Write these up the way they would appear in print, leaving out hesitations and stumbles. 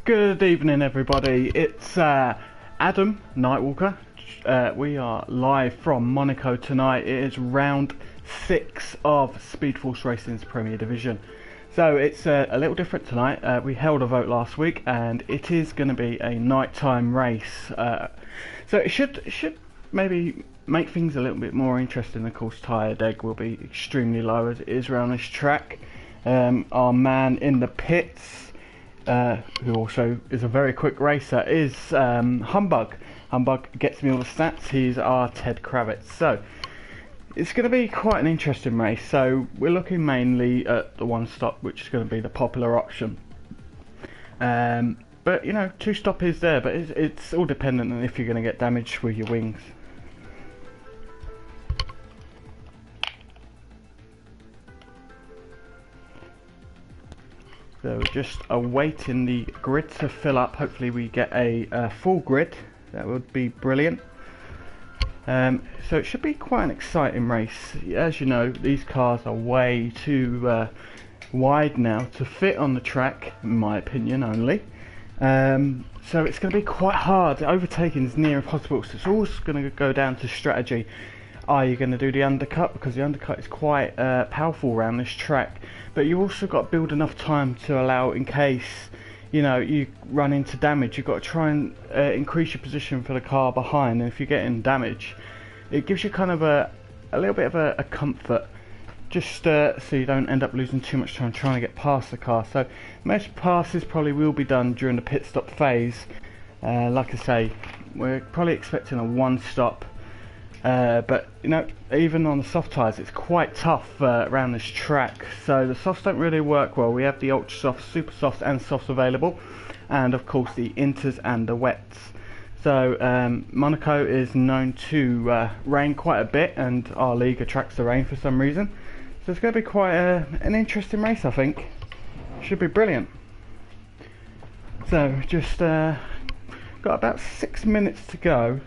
Good evening, everybody. It's Adam Nightwalker. We are live from Monaco tonight. It is round 6 of Speed Force Racing's Premier Division. So it's a little different tonight. We held a vote last week, and it is going to be a nighttime race. So it should maybe make things a little bit more interesting. Of course, tyre deg will be extremely low as it is around this track. Our man in the pits, who also is a very quick racer, is Humbug. Humbug gets me all the stats. He's our Ted Kravitz. So it's going to be quite an interesting race. So we're looking mainly at the one stop, which is going to be the popular option. But you know, two stop is there, but it's all dependent on if you're going to get damaged with your wings. So we're just awaiting the grid to fill up. Hopefully we get a full grid. That would be brilliant. So it should be quite an exciting race. As you know, these cars are way too wide now to fit on the track, in my opinion only. So it's going to be quite hard. Overtaking is near impossible. So it's always going to go down to strategy. Are you going to do the undercut? Because the undercut is quite powerful around this track. But you also got to build enough time to allow, in case you know you run into damage, you've got to try and increase your position for the car behind. And if you're getting damage, it gives you kind of a little bit of a comfort, just so you don't end up losing too much time trying to get past the car. So most passes probably will be done during the pit stop phase. Like I say, we're probably expecting a one stop. But you know, even on the soft tyres, it's quite tough around this track. So the softs don't really work well. We have the ultra softs, super softs and softs available, and of course the inters and the wets. So Monaco is known to rain quite a bit, and our league attracts the rain for some reason. So it's going to be quite an interesting race, I think. Should be brilliant. So just got about 6 minutes to go.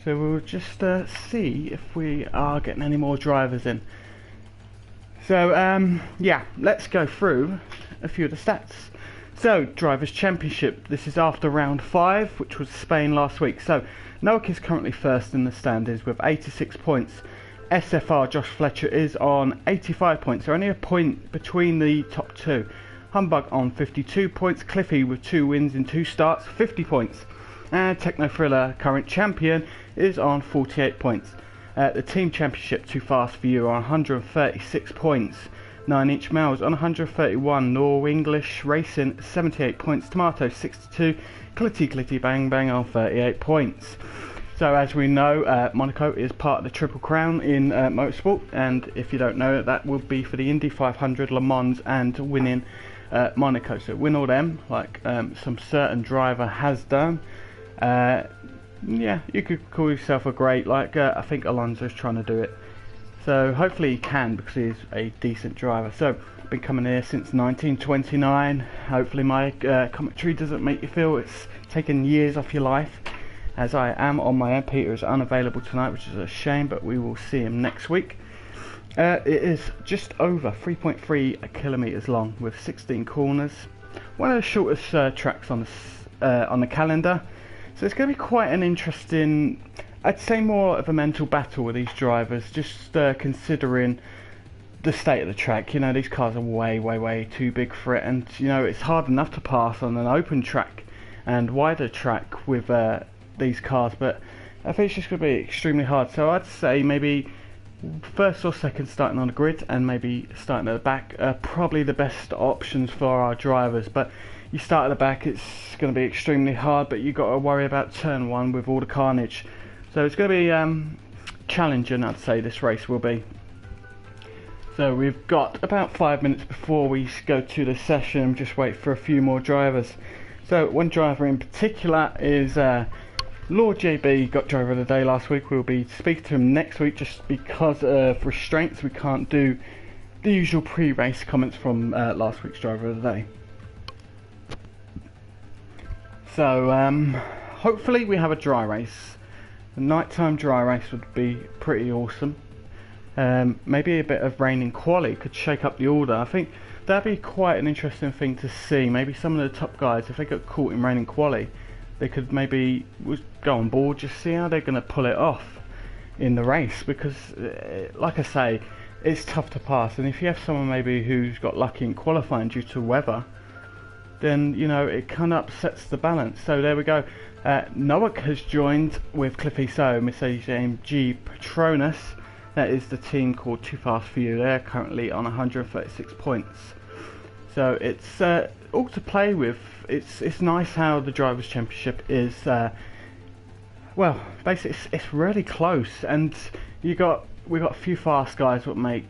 So we'll just see if we are getting any more drivers in. So yeah, let's go through a few of the stats. So Drivers' Championship, this is after round 5, which was Spain last week. So Noak is currently first in the standings with 86 points. SFR Josh Fletcher is on 85 points, so only a point between the top two. Humbug on 52 points, Cliffy with 2 wins in 2 starts, 50 points. And Techno Thriller, current champion, is on 48 points. The Team Championship, Too Fast for You, on 136 points. 9 Inch Males on 131. Nor English Racing, 78 points. Tomato, 62. Clitty Clitty Bang Bang on 38 points. So as we know, Monaco is part of the Triple Crown in motorsport. And if you don't know, that will be for the Indy 500, Le Mans and winning Monaco. So win all them, like some certain driver has done. Yeah, you could call yourself a great, like I think Alonso's trying to do it. So hopefully he can, because he's a decent driver. So I've been coming here since 1929. Hopefully my commentary doesn't make you feel it's taken years off your life, as I am on my own. Peter is unavailable tonight, which is a shame, but we will see him next week. It is just over 3.3 kilometers long with 16 corners. One of the shortest tracks on the calendar. So it's going to be quite an interesting, I'd say more of a mental battle with these drivers, just considering the state of the track. You know, these cars are way too big for it, and you know, it's hard enough to pass on an open track and wider track with these cars, but I think it's just going to be extremely hard. So I'd say maybe first or second starting on the grid, and maybe starting at the back are probably the best options for our drivers. But you start at the back, it's going to be extremely hard, but you've got to worry about turn 1 with all the carnage. So it's going to be challenging, I'd say, this race will be. So we've got about 5 minutes before we go to the session, just wait for a few more drivers. So one driver in particular is Lord JB, got driver of the day last week. We'll be speaking to him next week, just because of restraints we can't do the usual pre-race comments from last week's driver of the day. So hopefully we have a dry race. A nighttime dry race would be pretty awesome. Maybe a bit of rain in quali could shake up the order. I think that'd be quite an interesting thing to see. Maybe some of the top guys, if they got caught in rain in quali, they could maybe go on board, just see how they're going to pull it off in the race, because like I say, it's tough to pass, and if you have someone maybe who's got lucky in qualifying due to weather, then you know it kind of upsets the balance. So there we go. Noak has joined with Cliffy So, Mercedes AMG Petronas. That is the team called Too Fast For You. They're currently on 136 points. So it's all to play with. It's nice how the Drivers' Championship is. Well, basically it's really close, and we got a few fast guys that make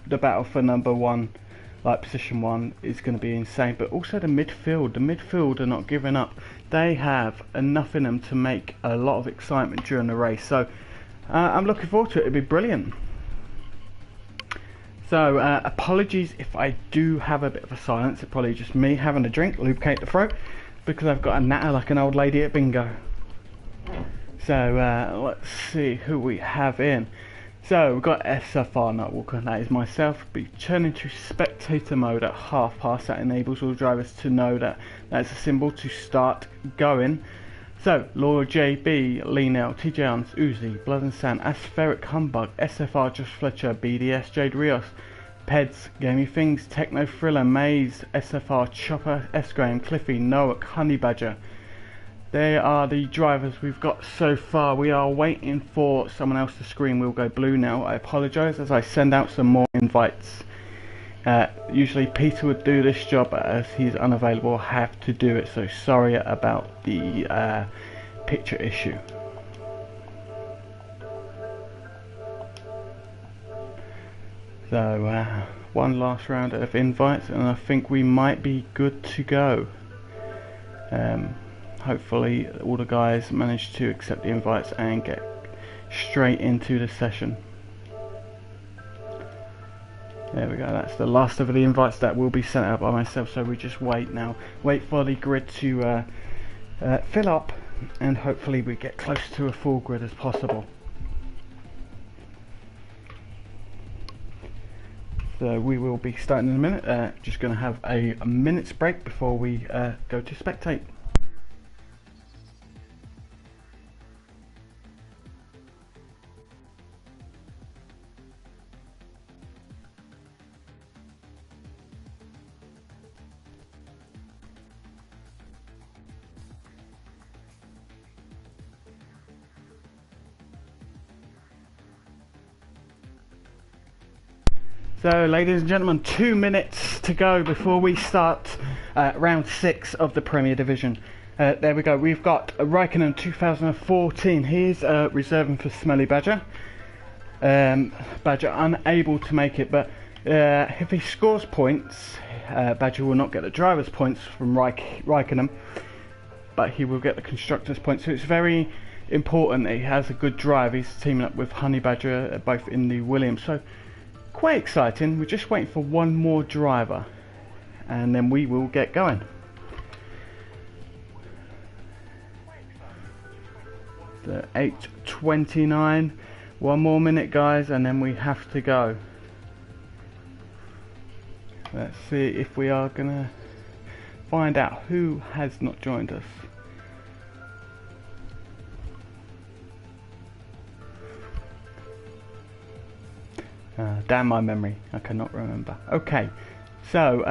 the battle for number one, like position one, is going to be insane. But also the midfield are not giving up. They have enough in them to make a lot of excitement during the race. So I'm looking forward to it. It'll be brilliant. So apologies if I do have a bit of a silence. It's probably just me having a drink, lubricate the throat, because I've got a natter like an old lady at bingo. So let's see who we have in. So we've got SFR Nightwalker, that is myself. Be turning to spectator mode at half past. That enables all drivers to know that that's a symbol to start going. So Laura JB, Lionel, TJ Arms, Uzi, Blood and Sand, Aspheric Humbug, SFR Josh Fletcher, BDS Jade Rios, Peds, Gamey Things, Techno Thriller, Maze, SFR Chopper, S Graham, Cliffy, Noak, Honey Badger. They are the drivers we've got so far. We are waiting for someone else to screen. We'll go blue now. I apologise as I send out some more invites. Usually Peter would do this job, but as he's unavailable, I have to do it. So sorry about the picture issue. So one last round of invites, and I think we might be good to go. Hopefully all the guys manage to accept the invites and get straight into the session. There we go, that's the last of the invites that will be sent out by myself, so we just wait now. Wait for the grid to fill up, and hopefully we get close to a full grid as possible. So we will be starting in a minute. Just going to have a minute's break before we go to spectate. So ladies and gentlemen, 2 minutes to go before we start round 6 of the Premier Division. There we go, we've got Raikkonen 2014, he's reserving for Smelly Badger. Badger unable to make it, but if he scores points, Badger will not get the driver's points from Raikkonen, but he will get the constructor's points. So it's very important that he has a good drive. He's teaming up with Honey Badger, both in the Williams. So quite exciting. We're just waiting for one more driver and then we will get going. The 8:29, one more minute guys, and then we have to go. Let's see if we are gonna find out who has not joined us. Damn my memory, I cannot remember. Okay, so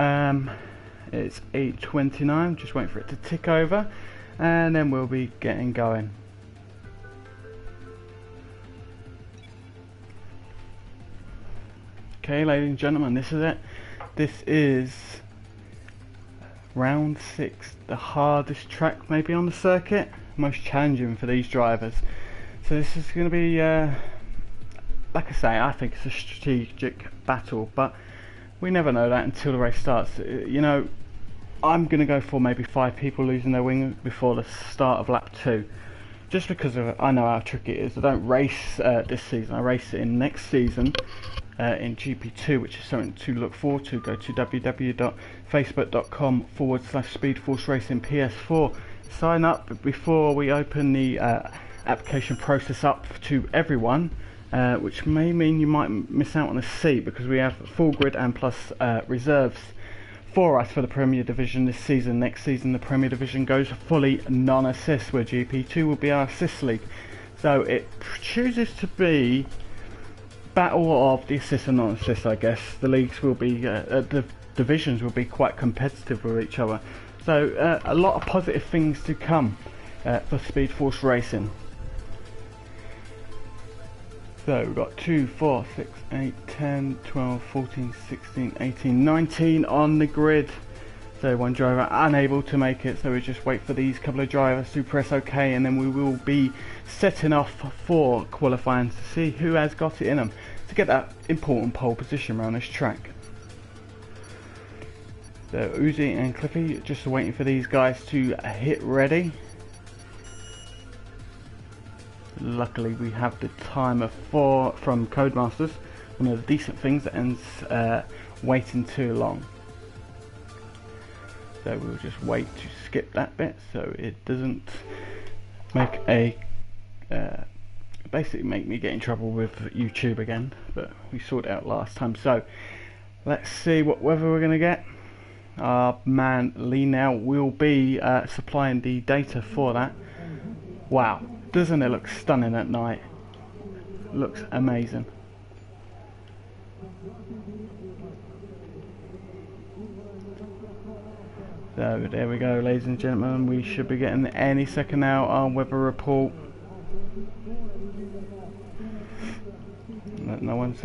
it's 8:29, just waiting for it to tick over, and then we'll be getting going. Okay, ladies and gentlemen, this is it. This is round 6, the hardest track maybe on the circuit, most challenging for these drivers. So this is going to be like I say, I think it's a strategic battle, but we never know that until the race starts. You know, I'm going to go for maybe 5 people losing their wing before the start of lap 2, just because I know how tricky it is. I don't race this season, I race it in next season in GP2, which is something to look forward to. Go to www.facebook.com/SpeedForce Racing PS4. Sign up before we open the application process up to everyone. which may mean you might miss out on a seat, because we have full grid and plus reserves for us for the Premier Division this season. Next season the Premier Division goes fully non-assist, where GP2 will be our assist league. So it chooses to be battle of the assist and non-assist, I guess. The leagues will be, the divisions will be quite competitive with each other. So a lot of positive things to come for Speed Force Racing. So we've got 2, 4, 6, 8, 10, 12, 14, 16, 18, 19 on the grid. So one driver unable to make it, so we just wait for these couple of drivers to press OK, and then we will be setting off for qualifying to see who has got it in them to get that important pole position around this track. So Uzi and Cliffy just waiting for these guys to hit ready. Luckily we have the timer from Codemasters, one of the decent things that ends waiting too long. So we'll just wait to skip that bit so it doesn't make a basically make me get in trouble with YouTube again, but we sorted it out last time. So let's see what weather we're going to get. Our man Lee now will be supplying the data for that. Wow, doesn't it look stunning at night? Looks amazing. So there we go, ladies and gentlemen, we should be getting any second now our weather report. No one's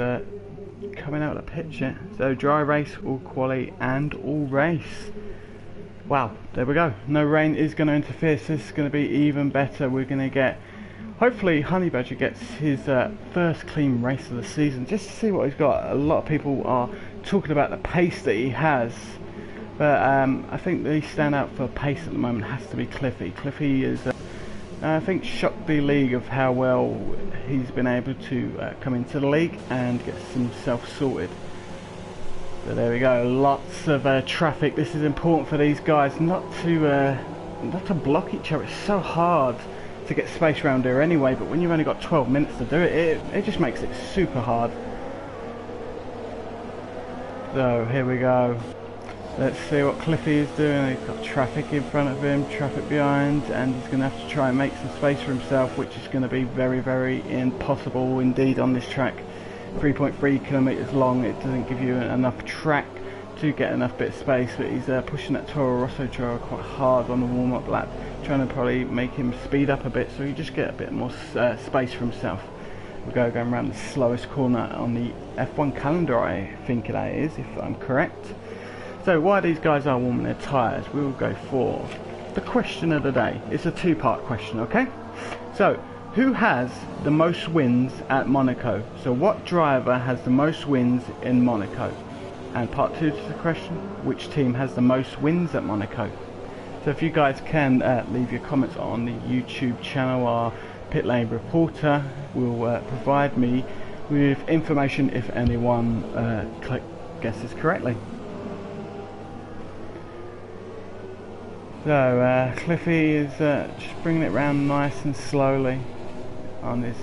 coming out of the pitch yet. So dry race, all quali and all race. Wow, there we go. No rain is going to interfere, so this is going to be even better. We're going to get, hopefully Honey Badger gets his first clean race of the season, just to see what he's got. A lot of people are talking about the pace that he has. But I think the standout for pace at the moment has to be Cliffy. Cliffy is, I think, shocked the league of how well he's been able to come into the league and get himself sorted. So there we go, lots of traffic. This is important for these guys not to block each other. It's so hard to get space around here anyway, but when you've only got 12 minutes to do it, it just makes it super hard. So here we go. Let's see what Cliffy is doing. He's got traffic in front of him, traffic behind, and he's going to have to try and make some space for himself, which is going to be very, very impossible indeed on this track. 3.3 kilometers long, it doesn't give you enough track to get enough bit of space, but he's pushing that Toro Rosso driver quite hard on the warm-up lap, trying to probably make him speed up a bit so he just get a bit more space for himself. We'll go going around the slowest corner on the F1 calendar, I think that is, if I'm correct. So while these guys are warming their tyres, we will go for the question of the day. It's a two-part question, okay? So, who has the most wins at Monaco? So what driver has the most wins in Monaco? And part two to the question, which team has the most wins at Monaco? So if you guys can leave your comments on the YouTube channel, our pit lane reporter will provide me with information if anyone guesses correctly. So Cliffy is just bringing it round nice and slowly on this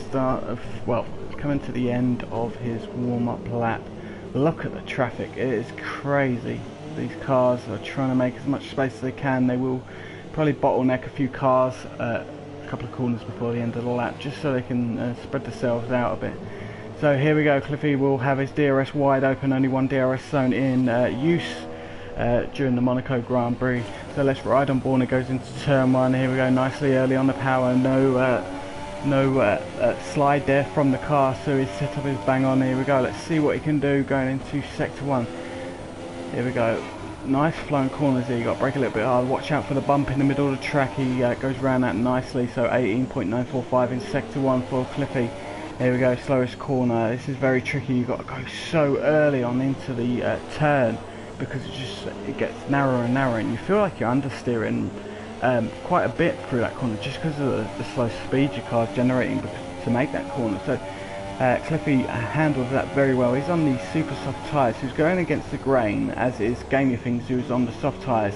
start of, well, coming to the end of his warm-up lap. Look at the traffic, it is crazy. These cars are trying to make as much space as they can. They will probably bottleneck a few cars a couple of corners before the end of the lap, just so they can spread themselves out a bit. So here we go, Cliffy will have his DRS wide open, only one DRS zone in use during the Monaco Grand Prix. So let's ride on board. It goes into turn one. Here we go, nicely early on the power. No slide there from the car, so his setup is bang on. Here we go, let's see what he can do going into sector one. Here we go, nice flowing corners here. You got to brake a little bit hard, watch out for the bump in the middle of the track. He goes around that nicely. So 18.945 in sector one for Cliffy. Here we go, slowest corner. This is very tricky. You've got to go so early on into the turn, because it gets narrower and narrower, and you feel like you're understeering quite a bit through that corner, just because of the slow speed your car's generating to make that corner. So Cliffy handled that very well. He's on the super soft tyres. He's going against the grain, as is Gaming Things, who's on the soft tyres.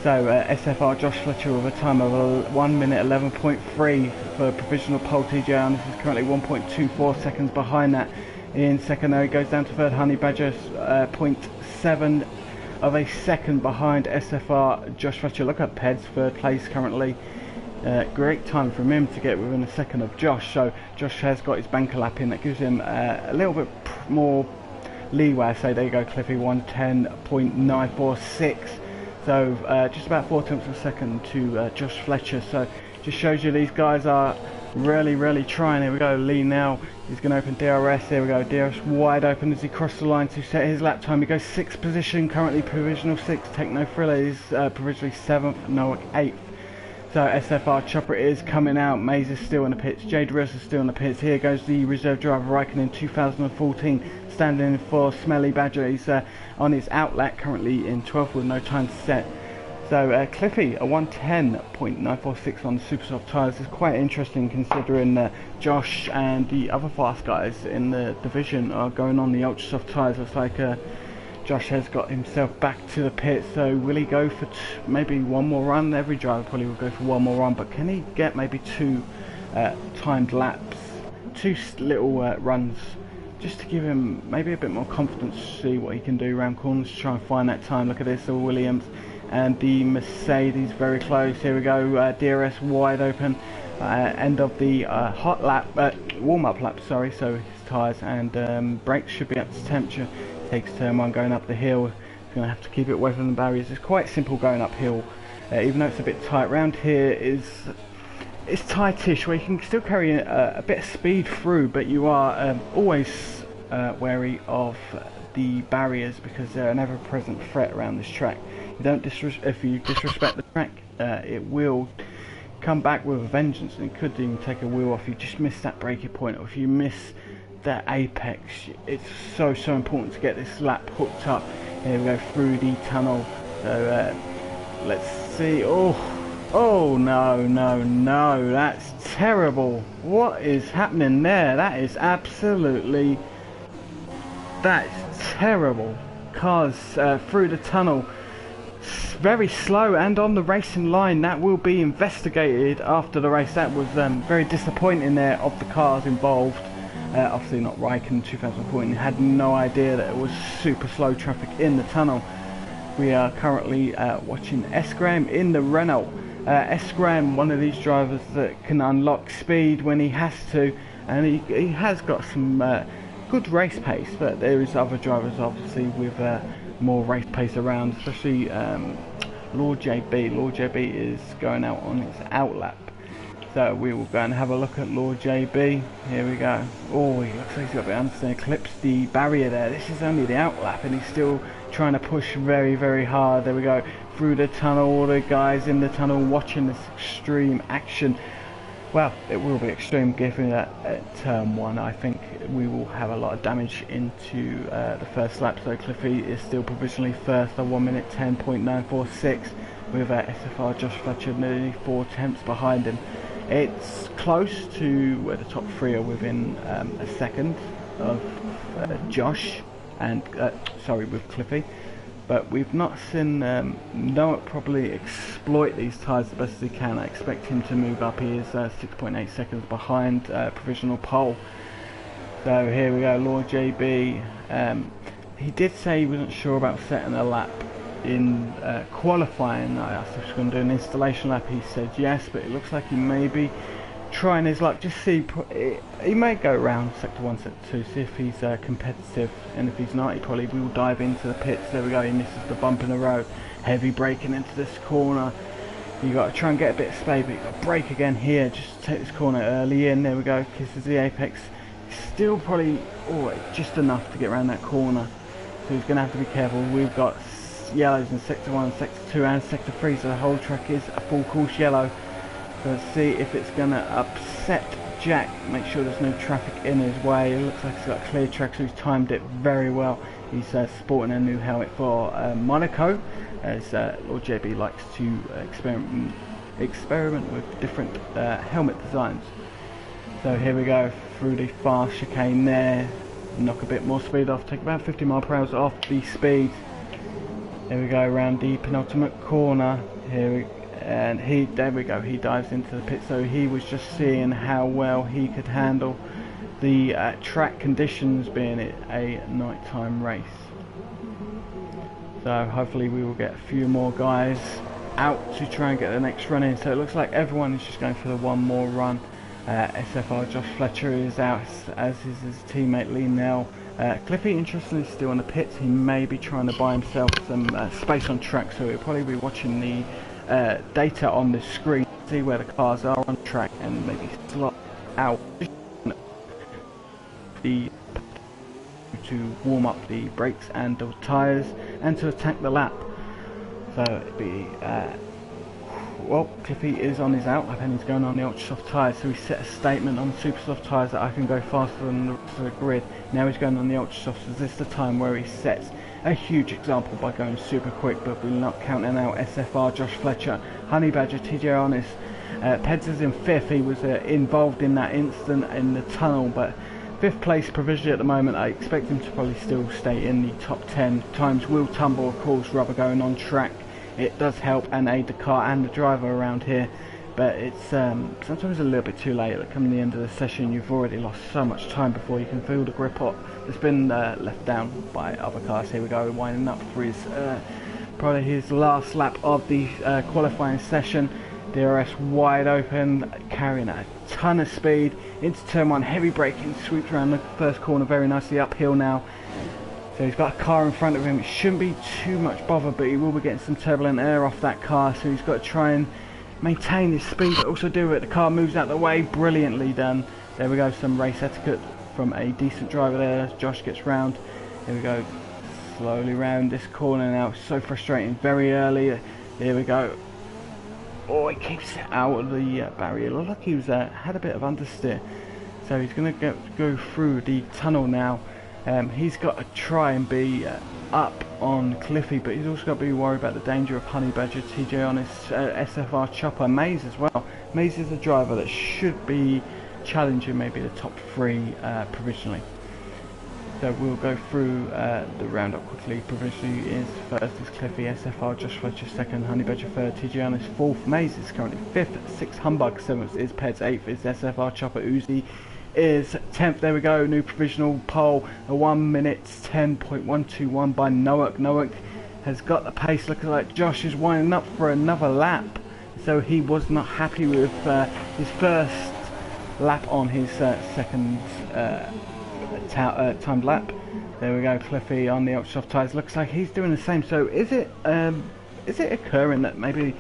So SFR Josh Fletcher with a time of 1 minute 11.3 for provisional pole. TJ and this is currently 1.24 seconds behind that. In second though, he goes down to third. Honey Badger 0.7 of a second behind SFR Josh Fletcher. Look at Peds, third place currently. Great time from him to get within a second of Josh. So Josh has got his banker lap in. That gives him a little bit more leeway. I say there you go, Cliffy, 110.946. So just about 4 tenths of a second to Josh Fletcher. So just shows you these guys are really trying. Here we go, Lee now. He's going to open DRS. Here we go, DRS wide open as he crosses the line to set his lap time. He goes 6th position, currently provisional 6th. Techno Thriller is provisionally 7th, Noah 8th. So SFR Chopper is coming out. Maze is still in the pits. Jade Rios is still in the pits. Here goes the reserve driver Raikkonen 2014, standing in for Smelly Badger. He's on his outlet, currently in 12th with no time set. So Cliffy, a 110.946 on the super soft tyres is quite interesting, considering Josh and the other fast guys in the division are going on the ultra soft tyres. Looks like Josh has got himself back to the pit. So will he go for maybe one more run? Every driver probably will go for one more run, but can he get maybe 2 timed laps, 2 little runs, just to give him maybe a bit more confidence to see what he can do around corners to try and find that time. Look at this, the Williams and the Mercedes very close. Here we go, DRS wide open, end of the hot lap, warm-up lap, sorry. So his tyres and brakes should be up to temperature. Takes turn 1 going up the hill. He's going to have to keep it away from the barriers. It's quite simple going uphill, even though it's a bit tight. Round here it's tightish, where you can still carry a bit of speed through, but you are always wary of the barriers because they're an ever-present threat around this track. You don't if you disrespect the track, it will come back with a vengeance, and it could even take a wheel off. You just miss that braking point, or if you miss that apex. It's so important to get this lap hooked up. Here we go through the tunnel. So let's see. Oh no, that's terrible. What is happening there? That is terrible. Cars through the tunnel, very slow and on the racing line. That will be investigated after the race. That was very disappointing there of the cars involved. Obviously not Raikkonen 2014, had no idea that it was super slow traffic in the tunnel. We are currently watching S. Graham in the Renault. S. Graham, one of these drivers that can unlock speed when he has to, and he has got some good race pace, but there is other drivers obviously with more race pace around, especially Lord JB. Lord JB is going out on his outlap. So we will go and have a look at Lord JB. Here we go. Oh, he looks like he's got a bit understand. Eclipse the barrier there. This is only the outlap, and he's still trying to push very hard. There we go. Through the tunnel, all the guys in the tunnel watching this extreme action. Well, it will be extreme given that at turn 1 I think we will have a lot of damage into the first lap. So Cliffy is still provisionally first at 1 minute 10.946 with SFR Josh Fletcher nearly 4 tenths behind him. It's close to where the top 3 are within a second of Josh and with Cliffy, but we've not seen Noah probably exploit these tyres the best as he can. I expect him to move up. He is 6.8 seconds behind provisional pole. So here we go, Lord JB. He did say he wasn't sure about setting a lap in qualifying. I asked if he was going to do an installation lap. He said yes, but it looks like he may be trying his luck. Just see, he may go around sector 1, sector 2, see if he's competitive, and if he's not, he probably will dive into the pits. There we go, he misses the bump in the road. Heavy braking into this corner. You got to try and get a bit of speed, but you got to brake again here just to take this corner early in. There we go, kisses the apex. Still probably just enough to get around that corner, so he's going to have to be careful. We've got yellows in sector 1, sector 2 and sector 3, so the whole track is a full course yellow. So let's see if it's going to upset Jack. Make sure there's no traffic in his way. It looks like he's got a clear track, so he's timed it very well. He's sporting a new helmet for Monaco, as Lord JB likes to experiment with different helmet designs. So here we go through the fast chicane there. Knock a bit more speed off, take about 50 miles per hour off the speed. Here we go around the penultimate corner. There we go. He dives into the pit. So he was just seeing how well he could handle the track conditions, being it a nighttime race. So hopefully we will get a few more guys out to try and get the next run in. So it looks like everyone is just going for the one more run. SFR Josh Fletcher is out, as is his teammate Lee Nell. Cliffy, interestingly, is still on the pits. He may be trying to buy himself some space on track, so he'll probably be watching the data on the screen, see where the cars are on track, and maybe slot out to warm up the brakes and the tyres and to attack the lap. So it'd be well, Cliffy is on his outlap and he's going on the ultra soft tyres, so he set a statement on super soft tyres that I can go faster than the rest of the grid. Now he's going on the ultra soft, so this is the time where he sets a huge example by going super quick. But we're not counting out SFR Josh Fletcher, Honey Badger, TJ Honest. Peds is in 5th. He was involved in that incident in the tunnel, but 5th place provisionally at the moment. I expect him to probably still stay in the top 10. Times will tumble, of course, rubber going on track. It does help and aid the car and the driver around here, but it's sometimes a little bit too late. Like, coming the end of the session, you've already lost so much time before you can feel the grip up that's been left down by other cars. Here we go, winding up for his probably his last lap of the qualifying session. DRS wide open, carrying a ton of speed into turn 1, heavy braking, sweeps around the first corner very nicely uphill now. So he's got a car in front of him. It shouldn't be too much bother, but he will be getting some turbulent air off that car, so he's got to try and maintain his speed, but also do it. The car moves out the way, brilliantly done. There we go, some race etiquette from a decent driver there as Josh gets round. Here we go, slowly round this corner now. So frustrating, very early. Here we go. Oh, he keeps it out of the barrier. Looked like he was had a bit of understeer. So he's going to go through the tunnel now. He's got to try and be up on Cliffy, but he's also got to be worried about the danger of Honey Badger, TJ Honest, SFR Chopper, Maze as well. Maze is a driver that should be challenging maybe the top 3 provisionally. So we'll go through the roundup quickly. Provisionally is first is Cliffy, SFR Josh Fletcher 2nd, Honey Badger 3rd, TJ Honest 4th, Maze is currently 5th, 6th Humbug, 7th is Peds, 8th is SFR Chopper, Uzi is 10th. There we go, new provisional pole, a 1 minute 10.121 by Noak. Noak has got the pace. Looking like Josh is winding up for another lap, so he was not happy with his first lap on his second timed lap. There we go, Cliffy on the ultra soft tyres. Looks like he's doing the same. So is it occurring that maybe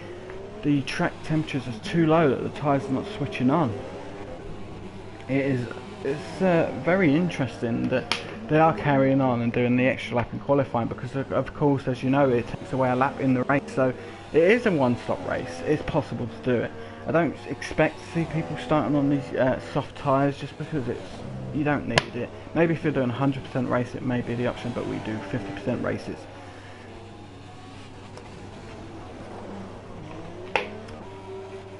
the track temperatures are too low, that the tyres are not switching on? It's very interesting that they are carrying on and doing the extra lap in qualifying, because of course, as you know, it takes away a lap in the race. So it is a one-stop race. It's possible to do it. I don't expect to see people starting on these soft tyres just because you don't need it. Maybe if you're doing 100% race, it may be the option, but we do 50% races.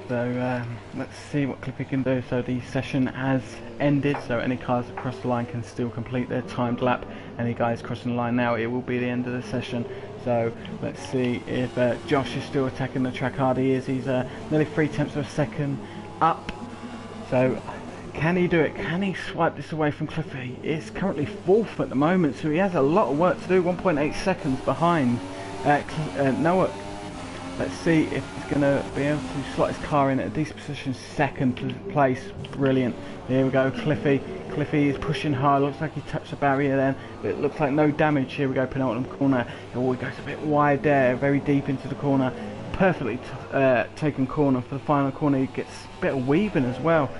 So let's see what Cliffy can do. So the session has ended, so any cars that cross the line can still complete their timed lap. Any guys crossing the line now, it will be the end of the session. So let's see if Josh is still attacking the track hard. He is. He's nearly 3/10 of a second up. So can he do it? Can he swipe this away from Cliffy? It's currently 4th at the moment, so he has a lot of work to do. 1.8 seconds behind Noah. Let's see if he's going to be able to slot his car in at a decent position. 2nd place, brilliant. Here we go, Cliffy. Cliffy is pushing hard. Looks like he touched the barrier then, but it looks like no damage. Here we go, penultimate corner. Oh, he goes a bit wide there, very deep into the corner. Perfectly taken corner for the final corner. He gets a bit of weaving as well.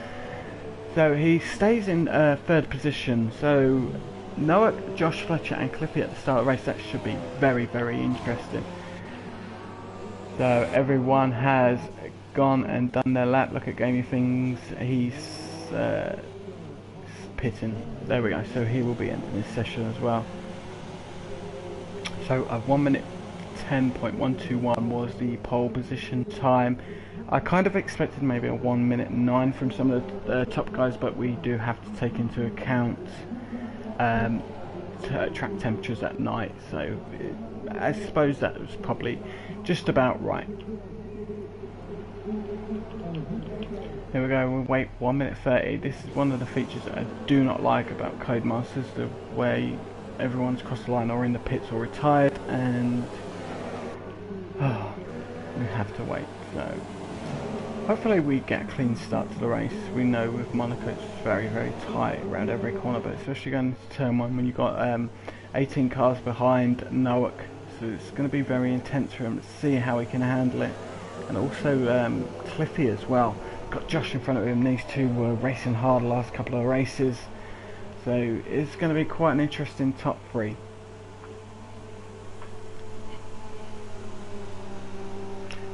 So he stays in 3rd position. So Noah, Josh Fletcher and Cliffy at the start of the race. That should be very, very interesting. So everyone has gone and done their lap. Look at Gaming Things. He's pitting. There we go. So he will be ending this session as well. So a 1 minute 10.121 was the pole position time. I kind of expected maybe a 1 minute 9 from some of the top guys, but we do have to take into account track temperatures at night, so I suppose that was probably just about right. Here we go, we'll wait 1 minute 30. This is one of the features that I do not like about Codemasters, the way everyone's crossed the line or in the pits or retired, and we have to wait. So hopefully we get a clean start to the race. We know with Monaco it's very, very tight around every corner, but especially going into turn 1 when you've got 18 cars behind Noak, so it's going to be very intense for him to see how he can handle it. And also Cliffy as well. Got Josh in front of him. These two were racing hard the last couple of races, so it's going to be quite an interesting top 3.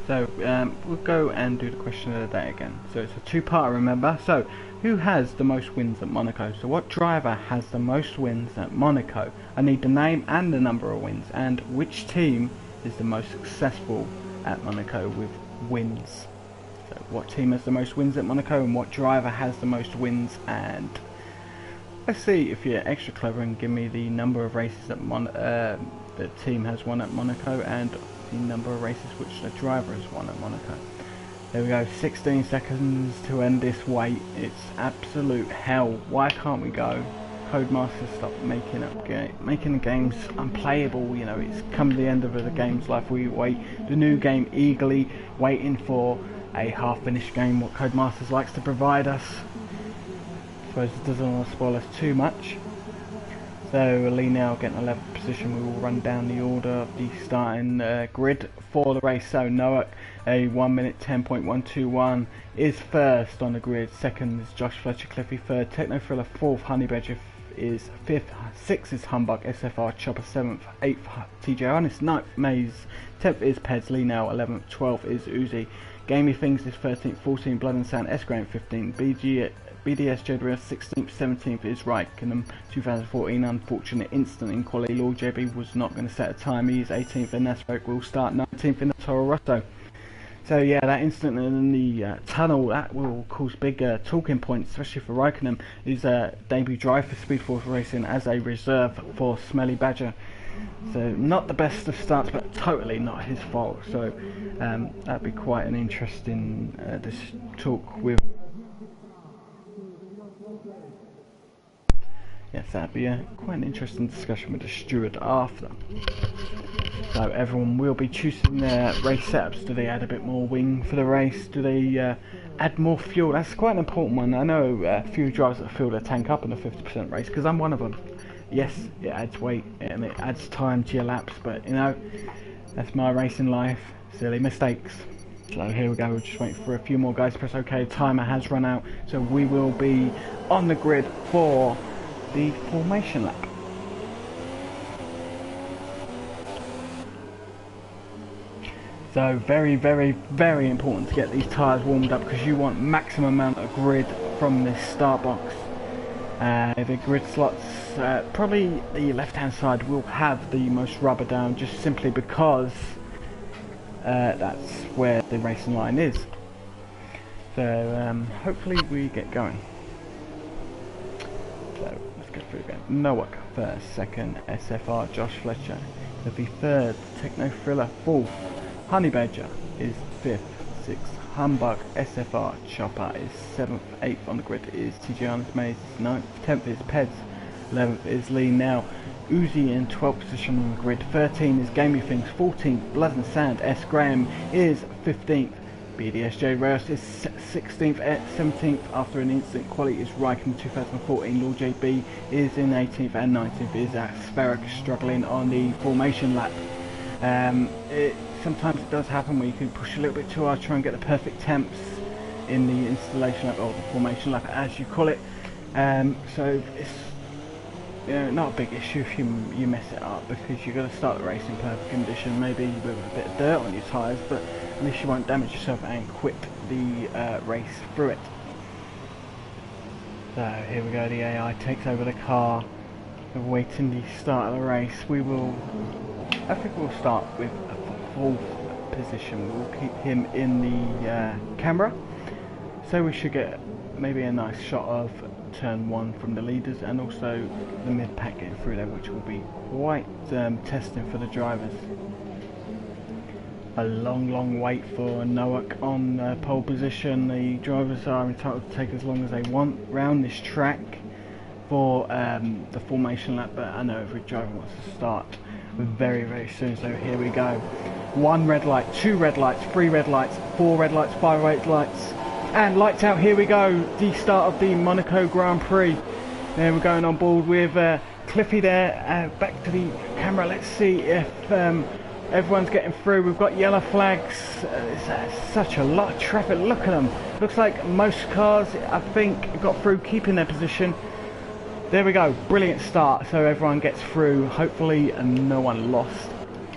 So we'll go and do the question of the day again. So it's a two-part, remember. So who has the most wins at Monaco? So what driver has the most wins at Monaco? I need the name and the number of wins, and which team is the most successful at Monaco with wins. So what team has the most wins at Monaco, and what driver has the most wins? And let's see if you're extra clever and give me the number of races that the team has won at Monaco, and the number of races which the driver has won at Monaco. There we go, 16 seconds to end this wait. It's absolute hell. Why can't we go? Codemasters, stop making the games unplayable. You know, it's come to the end of the game's life. We wait the new game eagerly, waiting for a half-finished game. What Codemasters likes to provide us. I suppose it doesn't want to spoil us too much. So Lee now getting 11th position. We will run down the order of the starting grid for the race. So Noak, a 1 minute 10.121, is first on the grid. Second is Josh Fletcher Cliffy. Third, Techno Thriller. Fourth, Honey Badger is fifth. Sixth is Humbug SFR Chopper. Seventh, eighth TJ Honest. Ninth, Maze. 10th is Peds Lee now. 11th, 12th is Uzi. Gamey Things is 13th. 14th, Blood and Sand S Grant. 15th, BDS Jedra. 16th, 17th is Raikkonen. 2014 unfortunate incident in quality. Lord JB was not going to set a time. He is 18th, and Nasroke will start 19th in the Toro Rosso. So yeah, that incident in the tunnel, that will cause big talking points, especially for Raikkonen. His debut drive for Speed Force Racing as a reserve for Smelly Badger. So not the best of starts, but totally not his fault. So that'd be quite an interesting this talk with. Yes, that'd be quite an interesting discussion with the steward after. So everyone will be choosing their race setups. Do they add a bit more wing for the race? Do they add more fuel? That's quite an important one. I know a few drivers that fill their tank up in a 50% race, because I'm one of them. Yes, it adds weight and it adds time to your laps, but you know, that's my racing life. Silly mistakes. So here we go, we're just waiting for a few more guys to press OK. Timer has run out, so we will be on the grid for the formation lap. So very, very, very important to get these tyres warmed up, because you want maximum amount of grid from this start box. The grid slots, probably the left hand side will have the most rubber down, just simply because that's where the racing line is. So hopefully we get going. So let's go through again. Noak first, second SFR Josh Fletcher, Cliffy third, Techno Thriller fourth, Honey Badger is fifth, sixth Humbug SFR Chopper is seventh, eighth on the grid is TJ Honest Maze, ninth, 10th is Peds, 11th is Lee now. Uzi in 12th position on the grid, 13 is Gamey Things, 14th Blood and Sand S Graham is 15th. BDSJ Reyes is 16th, 17th after an instant quality is Raikkonen 2014. Lord JB is in 18th, and 19th is Spheric struggling on the formation lap. Sometimes it does happen where you can push a little bit too hard, try and get the perfect temps in the installation lap, or the formation lap as you call it. So it's not a big issue if you mess it up, because you're going to start the race in perfect condition, maybe with a bit of dirt on your tyres, but at least you won't damage yourself and quit the race through it. So here we go, the AI takes over the car, awaiting the start of the race. I think we'll start with a fourth position. We'll keep him in the camera, so we should get maybe a nice shot of turn 1 from the leaders, and also the mid-pack getting through there, which will be quite testing for the drivers. A long wait for Noak on pole position. The drivers are entitled to take as long as they want round this track for the formation lap, but I know every driver wants to start very soon. So here we go. 1 red light, 2 red lights, 3 red lights, 4 red lights, 5 red lights, and lights out. Here we go. The start of the Monaco Grand Prix. There we're going on board with Cliffy there. Back to the camera. Let's see if everyone's getting through. We've got yellow flags. It's such a lot of traffic. Look at them. Looks like most cars, I think, got through keeping their position. There we go. Brilliant start. So everyone gets through. Hopefully no one lost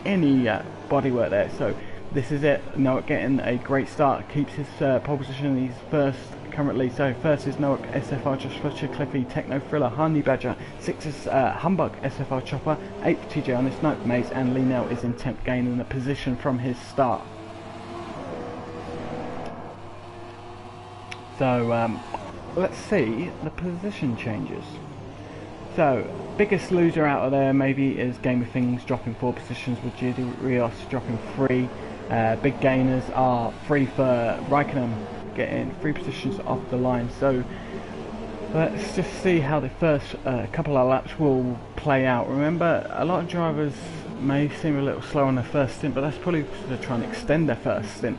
any bodywork there. So this is it. Noak getting a great start. Keeps his pole position. He's first currently. So first is Noak, SFR, Josh Fletcher, Cliffy, Techno Thriller, Honey Badger. 6 is Humbug, SFR Chopper. 8 for TJ on this note, Maze, and Lee Nell is in 10th, gaining a position from his start. So let's see the position changes. So biggest loser out of there maybe is Game of Things dropping 4 positions, with Judy Rios dropping 3. Big gainers are 3 for Raikkonen, getting 3 positions off the line. So let's just see how the first couple of laps will play out. Remember, a lot of drivers may seem a little slow on their first stint, but that's probably because they're trying to extend their first stint.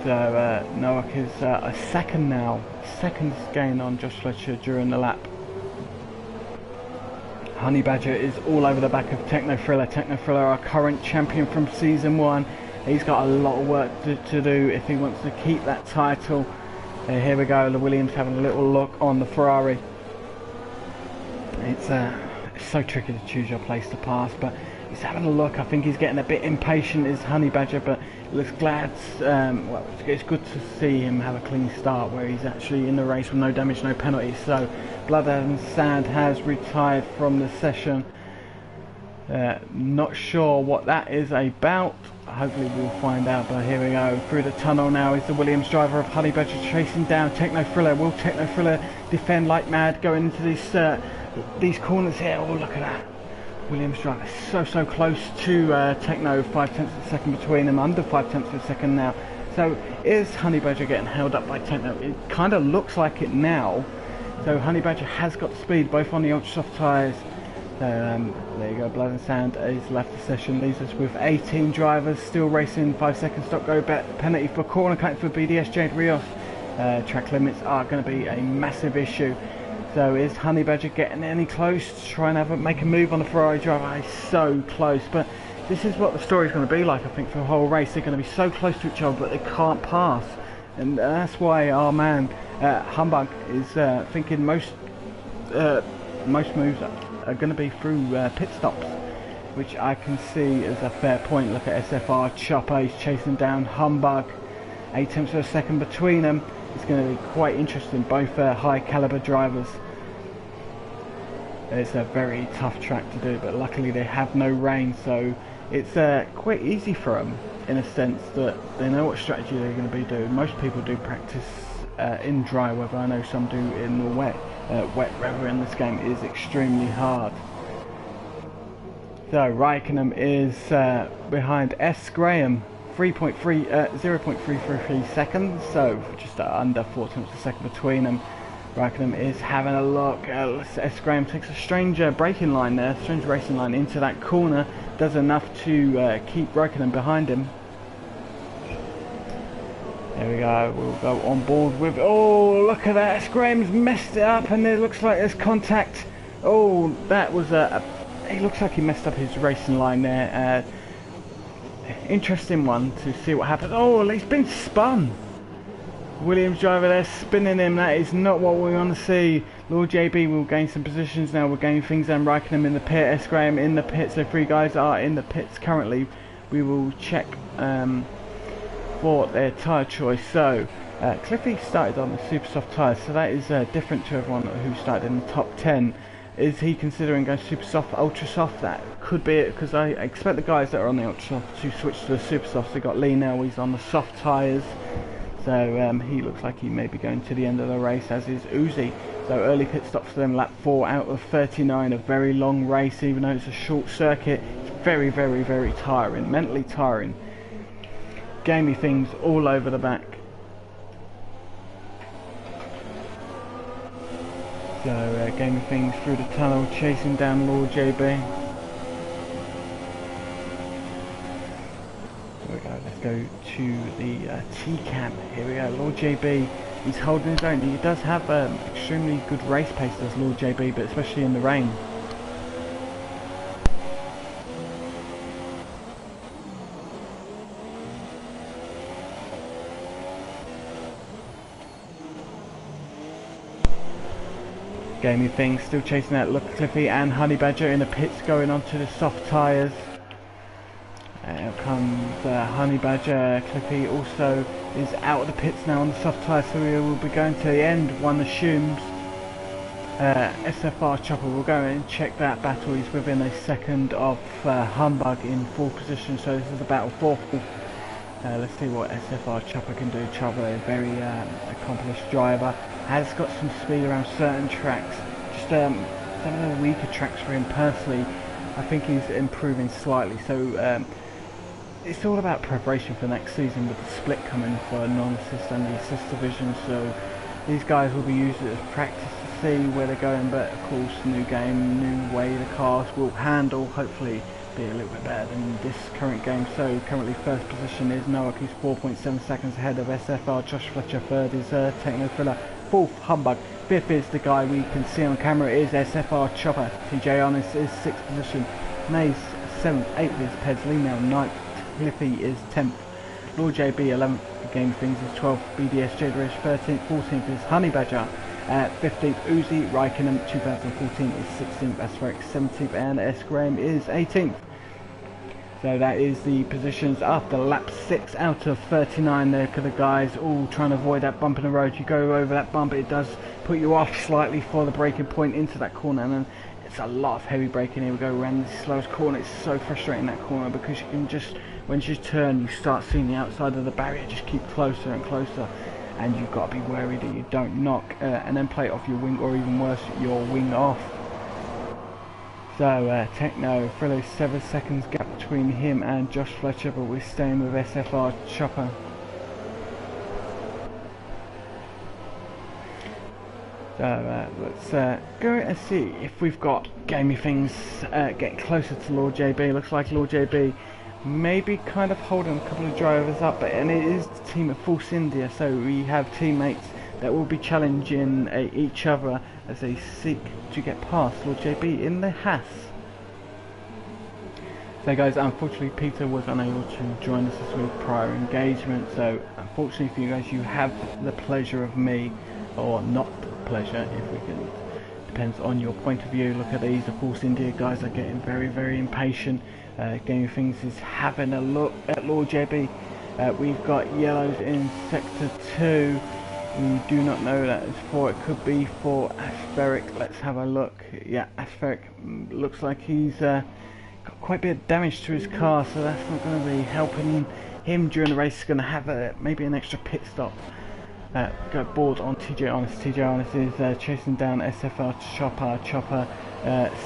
So Noak is a second now. Second gain on Josh Fletcher during the lap. Honey Badger is all over the back of Techno Thriller. Techno Thriller, our current champion from season 1. He's got a lot of work to do if he wants to keep that title. Here we go. The Williams having a little look on the Ferrari. It's so tricky to choose your place to pass, but he's having a look. I think he's getting a bit impatient, is Honey Badger, but he looks glad. Well, it's good to see him have a clean start where he's actually in the race with no damage, no penalties. So Blood and Sand has retired from the session. Not sure what that is about. Hopefully we'll find out, but here we go. Through the tunnel now is the Williams driver of Honey Badger, chasing down Techno Thriller. Will Techno Thriller defend like mad going into these corners here? Oh, look at that. Williams driver so close to Techno, 5/10 of a second between them, under 5/10 of a second now. So is Honey Badger getting held up by Techno? It kind of looks like it now. So Honey Badger has got speed both on the ultra soft tyres. So there you go. Blood and Sand is left the session, leaves us with 18 drivers still racing. 5 seconds stop go penalty for corner cutting for BDS Jade Rios. Track limits are going to be a massive issue. So is Honey Badger getting any close to try and make a move on the Ferrari driver? He's so close, but this is what the story's going to be like, I think, for the whole race. They're going to be so close to each other, but they can't pass, and that's why our man Humbug is thinking most moves are going to be through pit stops, which I can see as a fair point. Look at SFR Chopper, he's chasing down Humbug, 8/10 of a second between them. It's going to be quite interesting, both high caliber drivers. It's a very tough track to do, but luckily they have no rain, so it's quite easy for them in a sense that they know what strategy they're going to be doing. Most people do practice in dry weather. I know some do in the wet. Wet weather in this game is extremely hard. So Raikkonen is behind S. Graham, 0.333 seconds, so just under 4/10 of a second between them. Raikkonen is having a look. S. Graham takes a strange braking line there, strange racing line into that corner, does enough to keep Raikkonen behind him. There we go, we'll go on board with, oh look at that, S. Graham's messed it up and it looks like there's contact. Oh, that was it looks like he messed up his racing line there. Interesting one to see what happens. Oh, he's been spun. Williams driver there spinning him. That is not what we want to see. Lord JB will gain some positions now. We're gaining things and Raikkonen in the pit. S. Graham in the pit. So 3 guys are in the pits currently. We will check for their tyre choice. So Cliffy started on the super soft tyres, so that is different to everyone who started in the top 10. Is he considering going super soft, ultra soft? That could be it, because I expect the guys that are on the ultra soft to switch to the super soft. So got Lee now, he's on the soft tyres. So he looks like he may be going to the end of the race, as is Uzi. So early pit stops for them, lap 4 out of 39. A very long race, even though it's a short circuit. It's very, very, very tiring, mentally tiring. Gamey things all over the back. So gaming things through the tunnel, chasing down Lord JB. There we go, let's go to the T-cam. Here we go, Lord JB, he's holding his own. He does have extremely good race pace, does Lord JB, but especially in the rain. Gamey things, still chasing that. Look, Cliffy and Honey Badger in the pits, going onto the soft tyres. Out comes Honey Badger. Cliffy also is out of the pits now on the soft tyres, so we will be going to the end, one assumes. SFR Chopper will go and check that battle. He's within a second of Humbug in 4th position, so this is a battle for 4th. Let's see what SFR Chopper can do. Chopper, a very accomplished driver, has got some speed around certain tracks. Just some of the weaker tracks for him personally, I think he's improving slightly. So it's all about preparation for next season, with the split coming for non-assist and the assist division. So these guys will be used as practice to see where they're going. But of course, new game, new way the cars will handle. Hopefully be a little bit better than this current game. So currently first position is Noah, who's 4.7 seconds ahead of SFR. Josh Fletcher. Third is Techno Thriller. 4th Humbug. 5th is the guy we can see on camera is SFR Chopper. TJ Honest is 6th position. Maze 7th. 8th is Pedsley now 9th. Cliffy is 10th. Lord JB 11th. Game Things is 12th. BDS Jaderish 13th. 14th is Honey Badger. 15th Uzi. Raikkonen 2014 is 16th. Aspheric 17th, and S Graham is 18th. So that is the positions after lap 6 out of 39. There for the guys all trying to avoid that bump in the road. You go over that bump, it does put you off slightly for the braking point into that corner, and then it's a lot of heavy braking. Here we go around the slowest corner. It's so frustrating, that corner, because you can just, when you turn, you start seeing the outside of the barrier just keep closer and closer, and you've got to be wary that you don't knock and then play it off your wing, or even worse, your wing off. So Techno Thriller, 7 seconds gap between him and Josh Fletcher, but we're staying with SFR Chopper. So let's go and see if we've got gamey things getting closer to Lord JB. Looks like Lord JB maybe kind of holding a couple of drivers up, and it is the team at Force India, so we have teammates that will be challenging each other as they seek to get past Lord JB in the Haas. So guys, unfortunately Peter was unable to join us this week, prior engagement, so unfortunately for you guys, you have the pleasure of me, or not the pleasure, if we can, depends on your point of view. Look at these, the Force India guys are getting very, very impatient. Gaming Things is having a look at Lord JB. We've got yellows in sector 2. We do not know that it's for. It could be for Aspheric. Let's have a look. Yeah, Aspheric looks like he's got quite a bit of damage to his car, so that's not going to be helping him during the race. He's going to have maybe an extra pit stop. Go board on TJ Honest. TJ Honest is chasing down SFR Chopper. Chopper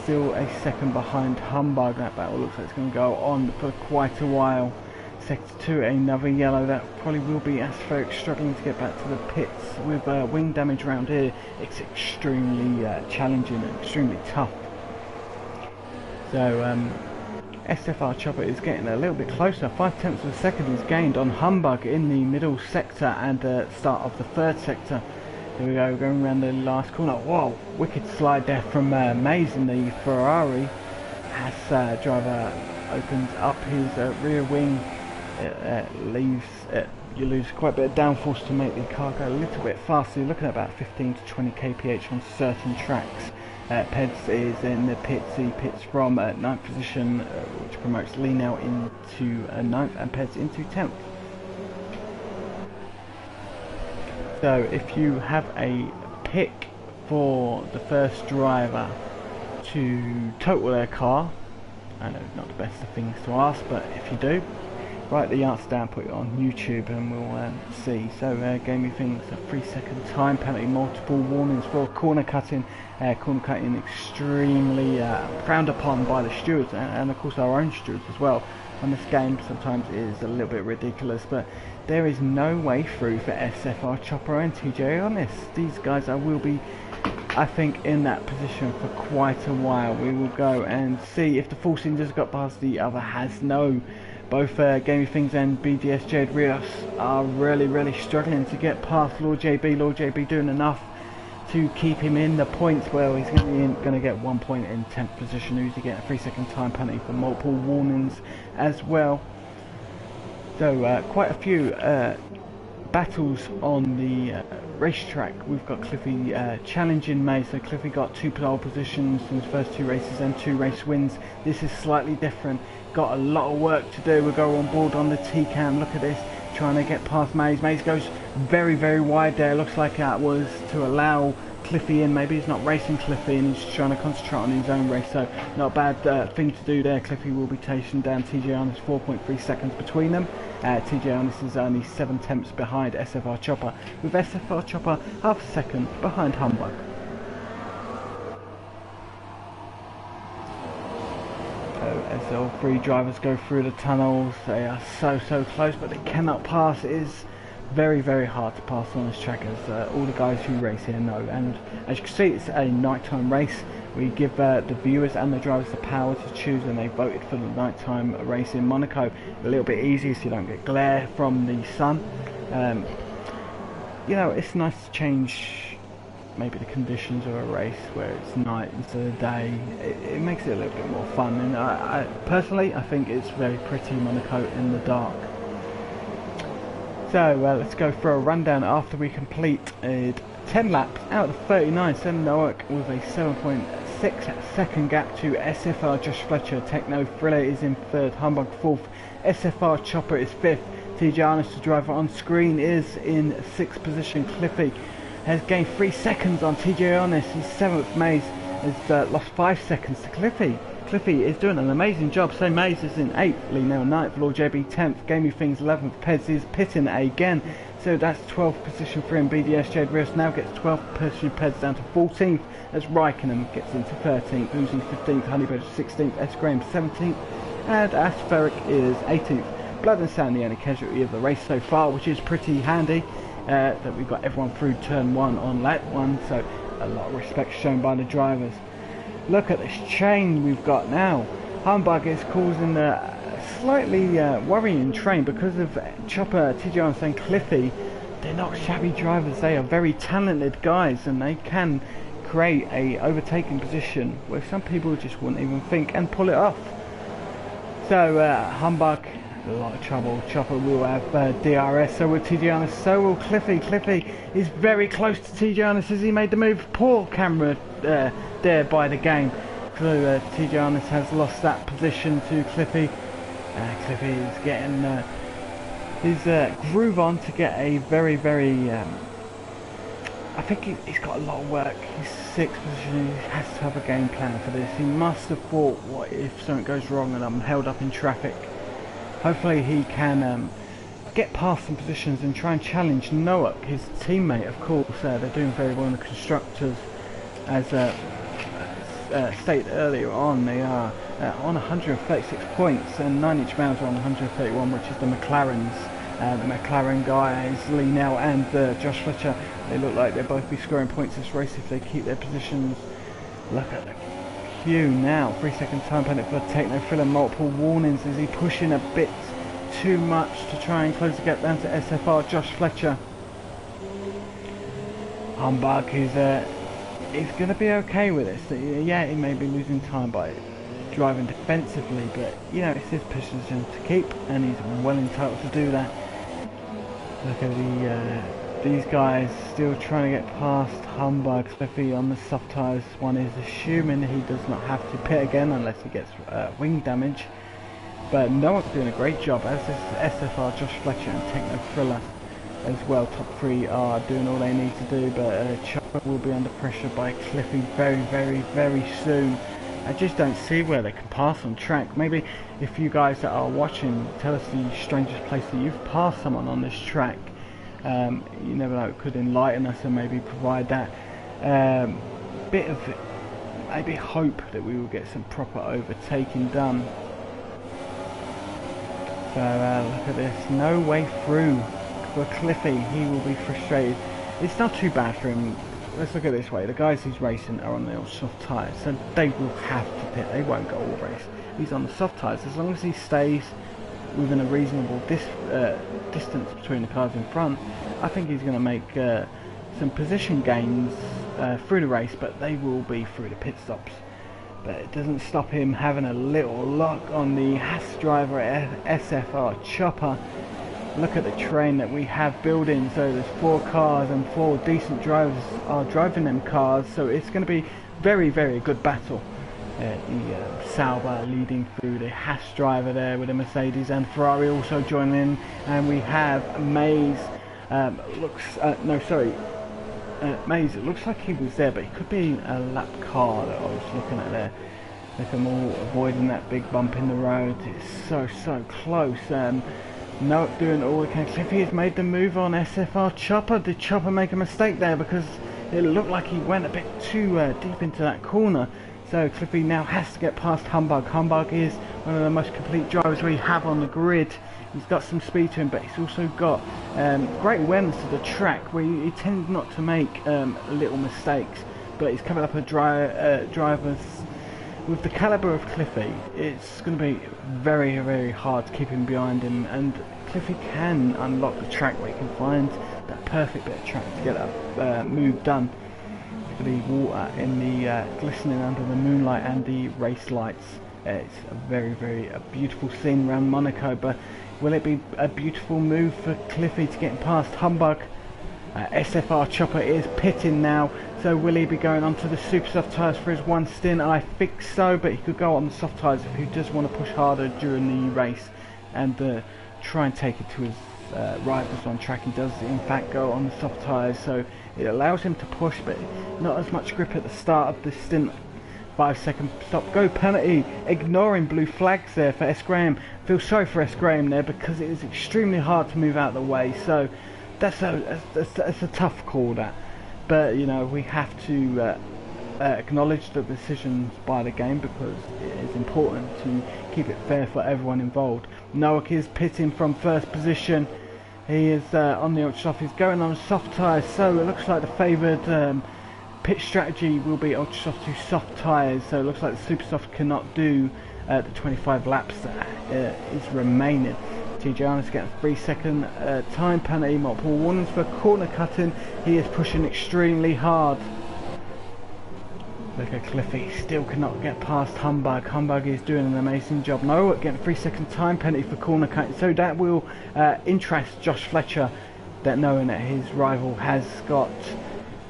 still a second behind Humbug. That battle looks like it's going to go on for quite a while. Sector 2, another yellow. That probably will be Aspheric struggling to get back to the pits. With wing damage around here, it's extremely challenging and extremely tough. So SFR Chopper is getting a little bit closer. 0.5 of a second is gained on Humbug in the middle sector and start of the 3rd sector. Here we go, going around the last corner. Whoa, wicked slide there from Maze in the Ferrari. Haas driver opens up his rear wing. You lose quite a bit of downforce to make the car go a little bit faster. You're looking at about 15 to 20 kph on certain tracks. Peds is in the pits. He pits from 9th position, which promotes Lee now into 9th, and Peds into 10th. So if you have a pick for the first driver to total their car, I know not the best of things to ask, but if you do, Write the answer down, put it on YouTube, and we'll see. So, gaming things, a 3-second time penalty, multiple warnings for corner cutting. Corner cutting extremely frowned upon by the stewards, and of course our own stewards as well. On this game, sometimes it is a little bit ridiculous, but there is no way through for SFR Chopper and TJ Honest. These guys will be, I think, in that position for quite a while. We will go and see if the Force Ninjas got past the other has no. Both Gaming Things and BDS Jade Rios are really struggling to get past Lord JB. Lord JB doing enough to keep him in the points. Well, he's going to get 1 point in 10th position. Who's he getting a 3-second time penalty for multiple warnings as well. So quite a few battles on the racetrack. We've got Cliffy challenging May, so Cliffy got 2 pole positions in his first 2 races and 2 race wins. This is slightly different, got a lot of work to do. We'll go on board on the T-cam. Look at this, trying to get past Maze. Maze goes very wide there. Looks like that was to allow Cliffy in. Maybe he's not racing Cliffy and he's trying to concentrate on his own race, so not a bad thing to do there. Cliffy will be chasing down TJ Honest, 4.3 seconds between them. TJ Honest is only 7 tenths behind SFR Chopper, with SFR Chopper half a second behind Humbug. So as all 3 drivers go through the tunnels, they are so close, but they cannot pass. It is very hard to pass on this track, as all the guys who race here know. And as you can see, it's a nighttime race. We give the viewers and the drivers the power to choose, and they voted for the nighttime race in Monaco. A little bit easier so you don't get glare from the sun. You know, it's nice to change maybe the conditions of a race where it's night instead of day. It makes it a little bit more fun, and I personally I think it's very pretty, Monaco in the dark. So let's go for a rundown after we complete 10 laps out of 39. Sen Nowak with a 7.6 second gap to SFR Josh Fletcher. Techno Thriller is in 3rd, Humbug 4th, SFR Chopper is 5th. TJ Honest, the driver on screen, is in 6th position. Cliffy has gained 3 seconds on TJ Honest. He's 7th. Maze has lost 5 seconds to Cliffy. Cliffy is doing an amazing job. So Maze is in 8th, Lee now 9th, Lord JB 10th, Gaming Things 11th, Pez is pitting again. So that's 12th position for him. BDS Jade Rios now gets 12th position, Pez down to 14th, as Raikkonen gets into 13th, Uzi 15th, Honeybird 16th, S Graham 17th, and Aspheric is 18th. Blood and Sand, the only casualty of the race so far, which is pretty handy, that we've got everyone through turn 1 on lap 1, so a lot of respect shown by the drivers. Look at this chain we've got now. Humbug is causing a slightly worrying train because of Chopper, TJ Honest and Cliffy. They're not shabby drivers, they are very talented guys, and they can create a overtaking position where some people just wouldn't even think and pull it off. So Humbug, a lot of trouble. Chopper will have DRS, so will TJ Honest, so will Cliffy. Cliffy is very close to TJ Honest as he made the move. Poor camera there by the game. So TJ Honest has lost that position to Cliffy. Cliffy is getting his groove on to get a very I think he's got a lot of work. He's 6th position, he has to have a game plan for this. He must have thought, what if something goes wrong and I'm held up in traffic? Hopefully he can get past some positions and try and challenge Noak, his teammate. Of course, they're doing very well in the constructors, as stated earlier on. They are on 136 points, and 9-inch Males are on 131, which is the McLarens. The McLaren guys, Lee Nell and Josh Fletcher, they look like they'll both be scoring points this race if they keep their positions. Look at the queue now. 3-second time penalty for Techno Thriller. Multiple warnings. Is he pushing a bit too much to try and close the gap down to SFR Josh Fletcher? Humbug is he's going to be okay with this. Yeah, he may be losing time by driving defensively, but you know, it's his position to keep, and he's well entitled to do that. Look at these guys still trying to get past Humbug. Cliffy on the soft tyres. One is assuming he does not have to pit again unless he gets wing damage. But Noah's doing a great job, as is SFR Josh Fletcher and Techno Thriller as well. Top 3 are doing all they need to do, but Chopper will be under pressure by Cliffy very soon. I just don't see where they can pass on track. Maybe if you guys that are watching, tell us the strangest place that you've passed someone on this track. You never know, it could enlighten us and maybe provide that bit of maybe hope that we will get some proper overtaking done. So look at this, no way through for Cliffy. He will be frustrated. It's not too bad for him. Let's look at it this way, the guys he's racing are on the soft tyres, so they will have to pit, they won't go all race. He's on the soft tyres. As long as he stays within a reasonable distance between the cars in front, I think he's going to make some position gains through the race, but they will be through the pit stops. But it doesn't stop him having a little lock on the Haas driver SFR chopper. Look at the train that we have building. So there's 4 cars and 4 decent drivers are driving them cars, so it's going to be very, very good battle. The Sauber leading through, the Haas driver there with the Mercedes, and Ferrari also joining in, and we have Mays. Mays, it looks like he was there, but he could be a lap car that I was looking at there. Look at them all avoiding that big bump in the road. It's so close. No, doing all we can. Cliffy has made the move on SFR Chopper. Did Chopper make a mistake there? Because it looked like he went a bit too deep into that corner. So Cliffy now has to get past Humbug. Humbug is one of the most complete drivers we have on the grid. He's got some speed to him, but he's also got great awareness of the track, where he tends not to make little mistakes. But he's coming up a drivers with the caliber of Cliffy. It's going to be very, very hard to keep him behind him, and Cliffy can unlock the track where he can find that perfect bit of track to get that move done. Look at the water in the glistening under the moonlight and the race lights. It's a very, very beautiful scene around Monaco, but will it be a beautiful move for Cliffy to get past Humbug? SFR Chopper is pitting now, so will he be going onto the super soft tyres for his one stint? I think so, but he could go on the soft tyres if he does want to push harder during the race and try and take it to his rivals on track. He does in fact go on the soft tyres, so it allows him to push, but not as much grip at the start of the stint. 5-second stop go penalty, ignoring blue flags there for S. Graham. Feel sorry for S. Graham there, because it is extremely hard to move out of the way, so that's a tough call, that. But you know, we have to acknowledge the decisions by the game, because it is important to keep it fair for everyone involved. Nowak is pitting from first position. He is on the ultra soft. He's going on soft tyres, so it looks like the favoured pit strategy will be ultra soft to soft tyres. So it looks like the super soft cannot do the 25 laps that is remaining. TJ Arnold's getting a 3-second time penalty, multiple warnings for corner cutting. He is pushing extremely hard. Look at Cliffy, still cannot get past Humbug. Humbug is doing an amazing job. No, getting a 3-second time penalty for corner cutting. So that will interest Josh Fletcher, that knowing that his rival has got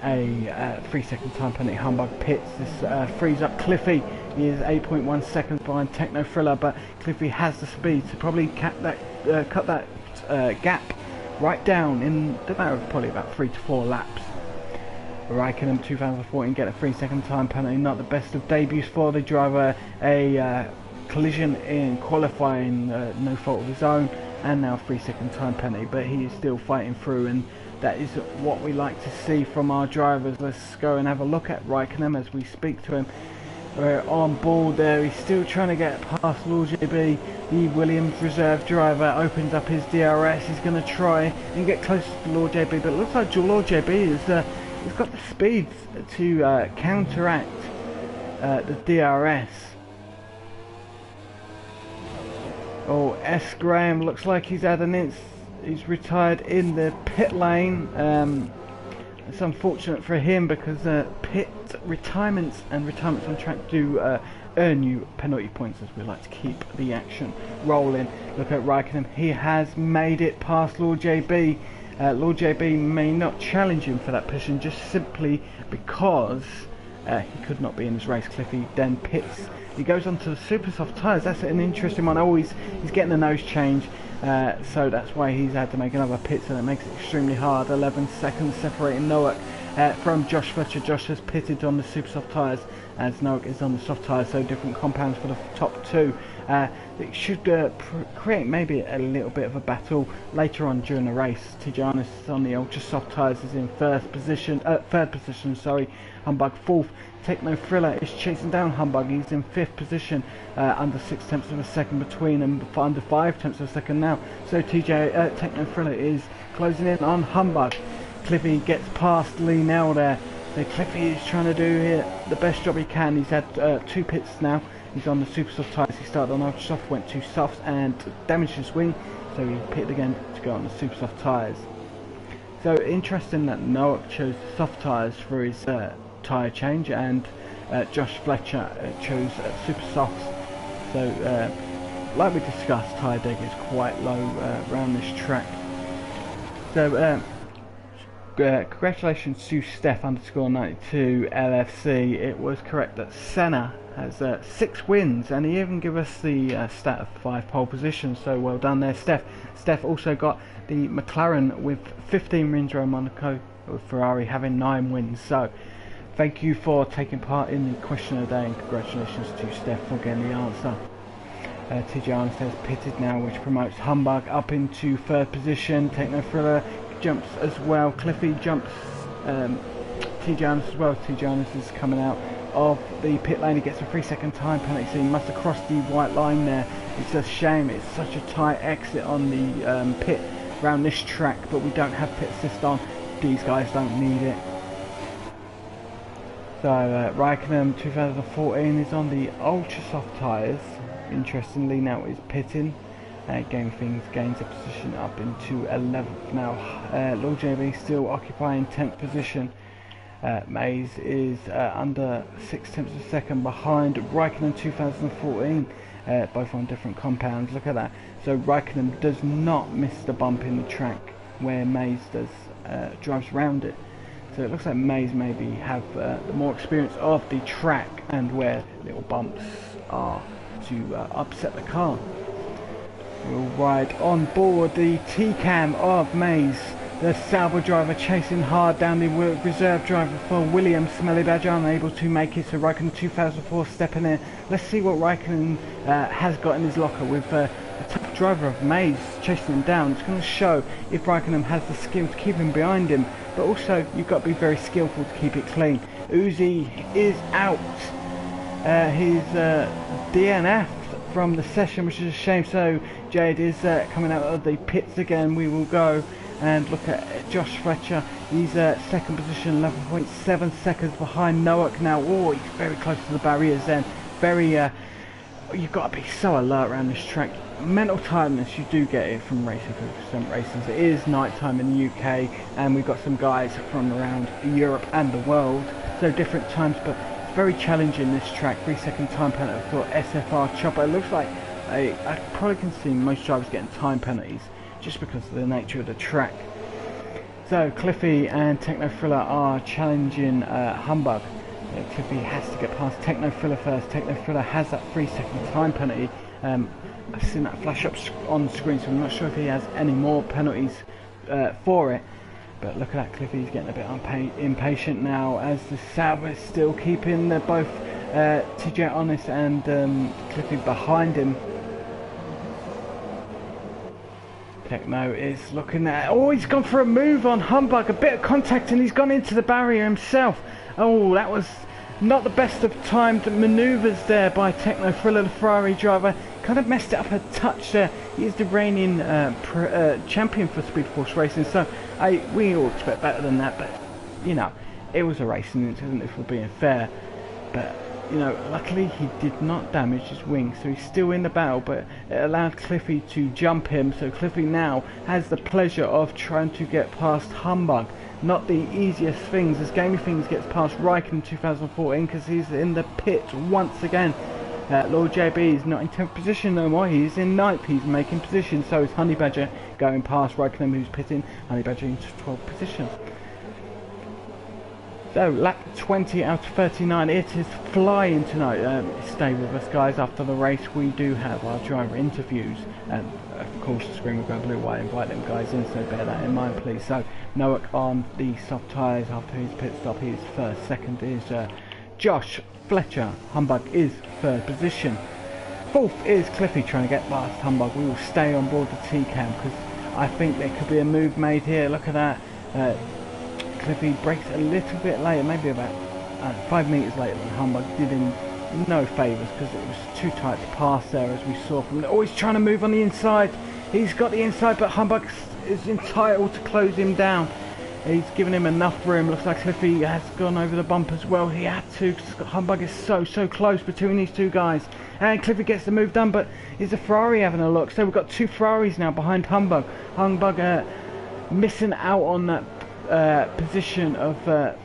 a 3-second time penalty. Humbug pits. This frees up Cliffy. He is 8.1 seconds behind Techno Thriller, but Cliffy has the speed to probably cut that gap right down in the matter of probably about 3 to 4 laps. Raikkonen 2014 get a 3-second time penalty. Not the best of debuts for the driver. A collision in qualifying, no fault of his own, and now a 3-second time penalty. But he is still fighting through, and that is what we like to see from our drivers. Let's go and have a look at Raikkonen as we speak to him. We're on board there. He's still trying to get past Lord JB. The Williams reserve driver opens up his DRS. He's going to try and get close to Lord JB, but it looks like Lord JB is he's got the speeds to counteract the DRS. Oh, S. Graham looks like he's had an he's retired in the pit lane. It's unfortunate for him, because pit retirements and retirements on track do earn you penalty points, as we like to keep the action rolling. Look at Raikkonen, he has made it past Lord JB. Lord JB may not challenge him for that position, just simply because he could not be in this race. Cliffy then pits. He goes on to the super soft tyres. That's an interesting one. Oh, he's getting the nose change, so that's why he's had to make another pit, so that makes it extremely hard. 11 seconds separating Nowak from Josh Fletcher. Josh has pitted on the super soft tyres. as Noak is on the soft tyres, so different compounds for the top two. It should create maybe a little bit of a battle later on during the race. Tijanis on the ultra soft tyres is in third position, Humbug fourth. Techno Thriller is chasing down Humbug, he's in fifth position, under 6 tenths of a second between them, under 5 tenths of a second now. So Techno Thriller is closing in on Humbug. Cliffy gets past Lee Nell there. So Cliffy is trying to do here the best job he can. He's had 2 pits now. He's on the super soft tyres. He started on ultra soft, went to softs and damaged his wing, so he pitted again to go on the super soft tyres. So interesting that Noak chose the soft tyres for his tyre change, and Josh Fletcher chose super softs. So like we discussed, tyre deg is quite low around this track. So congratulations to Steph _92 LFC. It was correct that Senna has 6 wins, and he even gave us the stat of 5 pole positions, so well done there, Steph. Steph also got the McLaren with 15 wins around Monaco, with Ferrari having 9 wins. So thank you for taking part in the question of the day, and congratulations to Steph for getting the answer. TJ Armstead's pitted now, which promotes Humbug up into 3rd position. Techno Thriller jumps as well. Cliffy jumps TJ Arnes as well. TJ Arnes is coming out of the pit lane. He gets a 3-second time penalty, so he must have crossed the white line there. It's a shame, it's such a tight exit on the pit around this track, but we don't have pit assist on. These guys don't need it. So Raikkonen 2014 is on the ultra soft tyres. Interestingly, now is pitting. Game things gains a position up into 11th now. Lord JB still occupying 10th position. Mays is under 6 tenths of a second behind Raikkonen 2014, both on different compounds. Look at that. So Raikkonen does not miss the bump in the track where Mays does, drives around it. So it looks like Mays maybe have the more experience of the track and where little bumps are to upset the car. We'll ride on board the T-Cam of Mays. The Sauber driver chasing hard down the reserve driver for Williams. Smelly Badger unable to make it, so Raikkonen 2004 stepping in. Let's see what Raikkonen has got in his locker with a tough driver of Mays chasing him down. It's going to show if Raikkonen has the skill to keep him behind him, but also you've got to be very skillful to keep it clean. Uzi is out. He's DNF'd from the session, which is a shame. So Jade is coming out of the pits again. We will go and look at Josh Fletcher. He's 2nd position, 11.7 seconds behind Noak now. Oh, he's very close to the barriers then. Very, you've got to be so alert around this track. Mental tiredness, you do get it from racing, for some races. It is night time in the UK, and we've got some guys from around Europe and the world, so different times, but it's very challenging this track. 3-second time penalty for SFR Chopper. It looks like I probably can see most drivers getting time penalties just because of the nature of the track. So Cliffy and Techno Thriller are challenging Humbug. Cliffy has to get past Techno Thriller first. Techno Thriller has that 3-second time penalty. I've seen that flash up on the screen, so I'm not sure if he has any more penalties for it. But look at that, Cliffy's getting a bit impatient now, as the Sauber is still keeping both TJ Honest and Cliffy behind him. Techno is looking at... Oh, he's gone for a move on Humbug, a bit of contact, and he's gone into the barrier himself. Oh, that was not the best of timed manoeuvres there by Techno Thriller, the Ferrari driver. Kind of messed it up a touch there. He's the reigning champion for Speed Force Racing, so we all expect better than that, but you know, it was a racing incident if we're being fair. But you know, luckily he did not damage his wing, so he's still in the battle, but it allowed Cliffy to jump him, so Cliffy now has the pleasure of trying to get past Humbug. Not the easiest things, as Gamey Things gets past Raikkonen 2014 because he's in the pit once again. Lord JB is not in 10th position no more, he's in 9th, he's making position, so is Honey Badger going past Raikkonen, who's pitting. Honey Badger into 12th position. So lap 20 out of 39, it is flying tonight. Stay with us guys, after the race we do have our driver interviews, and of course the screen will go blue while I invite them guys in, so bear that in mind please. So Noak on the soft tyres after his pit stop, he's first. Second is Josh Fletcher. Humbug is third position. Fourth is Cliffy trying to get past Humbug. We will stay on board the T-Cam because I think there could be a move made here. Look at that. Cliffy brakes a little bit later, maybe about 5 metres later than Humbug. Did him no favours because it was too tight to pass there, as we saw from. Oh, he's trying to move on the inside. He's got the inside, but Humbug is entitled to close him down. He's given him enough room. Looks like Cliffy has gone over the bump as well. He had to. Humbug is so close between these two guys. And Cliffy gets the move done, but is the Ferrari having a look? So we've got two Ferraris now behind Humbug. Humbug missing out on that position of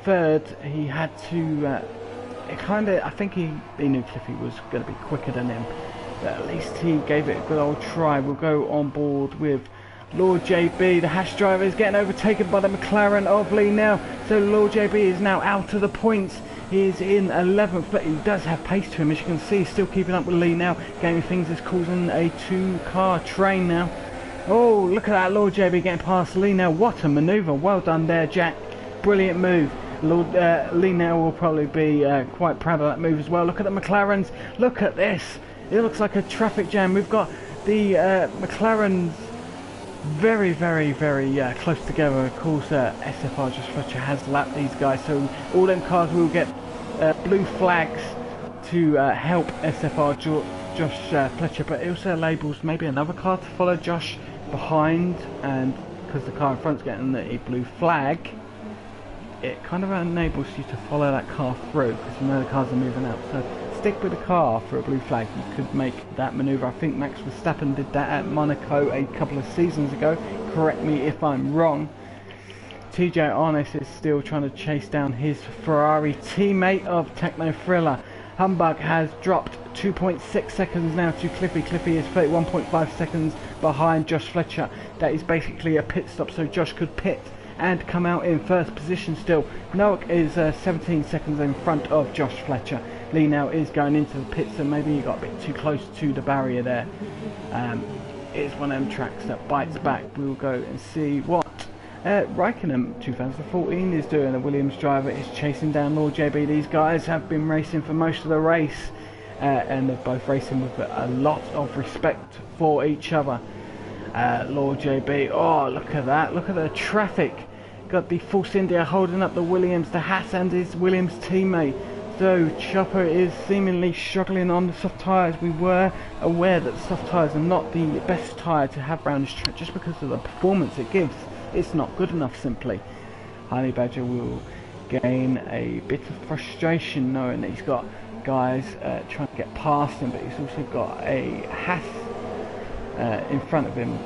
third. He had to. I think he knew Cliffy was going to be quicker than him. But at least he gave it a good old try. We'll go on board with Lord JB. The Haas driver is getting overtaken by the McLaren of Lee now. So Lord JB is now out of the points. He is in 11th, but he does have pace to him. As you can see, he's still keeping up with Lee now. Gaming things is causing a two-car train now. Oh, look at that, Lord JB getting past Lee now. What a manoeuvre. Well done there, Jack. Brilliant move. Lord Lee now will probably be quite proud of that move as well. Look at the McLarens. Look at this. It looks like a traffic jam. We've got the McLarens very close together. Of course, SFR Josh Fletcher has lapped these guys, so all them cars will get blue flags to help SFR Josh Fletcher, but it also labels maybe another car to follow Josh behind, and because the car in front's getting a blue flag, it kind of enables you to follow that car through because you know the cars are moving out. So stick with the car for a blue flag. You could make that manoeuvre. I think Max Verstappen did that at Monaco a couple of seasons ago. Correct me if I'm wrong. TJ Arness is still trying to chase down his Ferrari teammate of Techno Thriller. Humbug has dropped 2.6 seconds now to Cliffy. Cliffy is 31.5 seconds behind Josh Fletcher. That is basically a pit stop, so Josh could pit and come out in first position still. Noak is 17 seconds in front of Josh Fletcher. Lee now is going into the pit, so maybe he got a bit too close to the barrier there. It's one of them tracks that bites back. We'll go and see what Raikkonen 2014 is doing. The Williams driver is chasing down Lord JB. These guys have been racing for most of the race, and they're both racing with a lot of respect for each other. Lord JB, oh look at that, look at the traffic. Got the Force India holding up the Williams, the Haas and his Williams teammate. So Chopper is seemingly struggling on the soft tyres. We were aware that the soft tyres are not the best tyre to have around this track just because of the performance it gives. It's not good enough simply. Honey Badger will gain a bit of frustration knowing that he's got guys trying to get past him, but he's also got a Haas in front of him.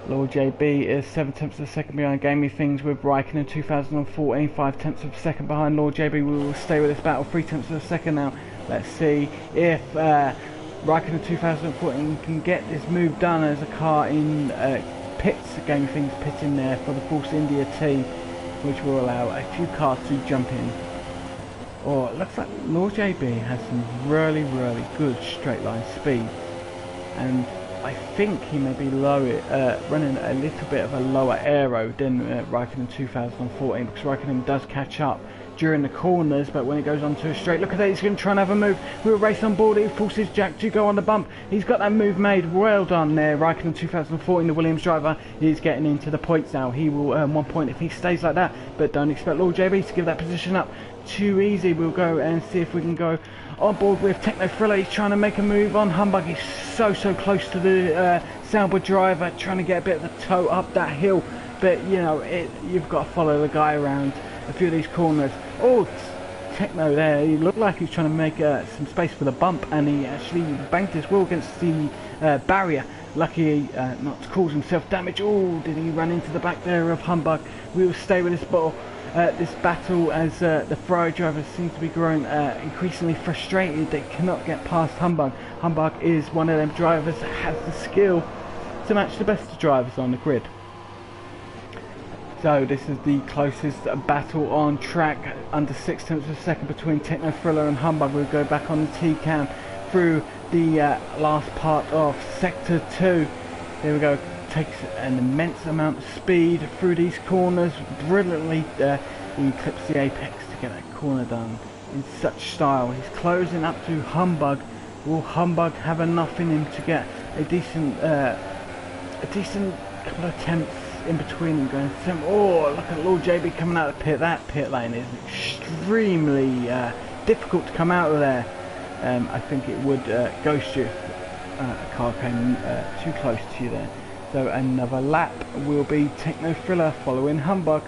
Lord JB is 7 tenths of a second behind Gaming Things with Raikkonen 2014, 5 tenths of a second behind Lord JB. We will stay with this battle, 3 tenths of a second now. Let's see if Raikkonen 2014 can get this move done as a car in pits. Gaming Things pitting there for the Force India team, which will allow a few cars to jump in. Oh, it looks like Lord JB has some really good straight line speed, and I think he may be running a little bit of a lower aero than Raikkonen 2014, because Raikkonen does catch up during the corners, but when it goes onto a straight, look at that, he's going to try and have a move. We'll race on board, he forces Jack to go on the bump. He's got that move made, well done there. Raikkonen 2014, the Williams driver, is getting into the points now. He will earn 1 point if he stays like that, but don't expect Lord JB to give that position up too easy. We'll go and see if we can go on board with Techno Thriller. He's trying to make a move on Humbug. He's so close to the Sauber driver, trying to get a bit of the toe up that hill, but you know, you've got to follow the guy around a few of these corners. Oh, Techno there, he looked like he was trying to make some space for the bump, and he actually banked his wheel against the barrier. Lucky not to cause himself damage. Oh, did he run into the back there of Humbug? We will stay with this battle as the Ferrari drivers seem to be growing increasingly frustrated. They cannot get past Humbug. Humbug is one of them drivers that has the skill to match the best drivers on the grid. So this is the closest battle on track, under 6 tenths of a second between Techno Thriller and Humbug. We'll go back on the T-Cam through the last part of Sector 2. There we go. Takes an immense amount of speed through these corners. Brilliantly he clips the apex to get that corner done. in such style. He's closing up to Humbug. Will Humbug have enough in him to get a decent couple of attempts in between him going to him? Oh, look at Lord JB coming out of the pit. That pit lane is extremely difficult to come out of there. I think it would ghost you if a car came too close to you there. So another lap will be Techno Thriller following Humbug.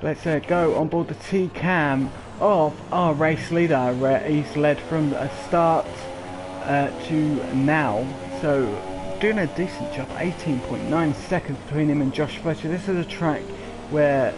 Let's go on board the T-Cam of our race leader. He's led from a start to now, so doing a decent job. 18.9 seconds between him and Josh Fletcher. This is a track where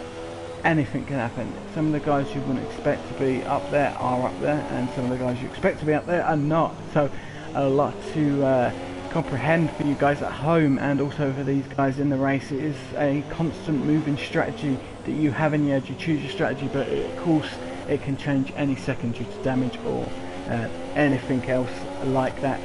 anything can happen. Some of the guys you wouldn't expect to be up there are up there, and some of the guys you expect to be up there are not. So a lot to comprehend for you guys at home, and also for these guys in the race. It is a constant moving strategy that you have in your head. You choose your strategy, but of course it can change any second due to damage or anything else like that.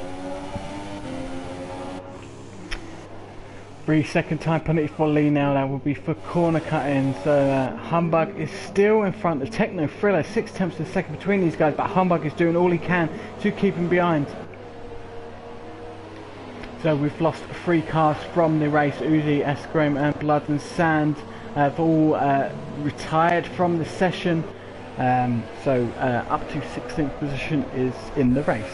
3-second time penalty for Lee now. That will be for corner cutting. So Humbug is still in front of Techno Thriller. 6 tenths of a second between these guys, but Humbug is doing all he can to keep him behind. So we've lost 3 cars from the race. Uzi, Escrim and Blood and Sand have all retired from the session. So up to 16th position is in the race.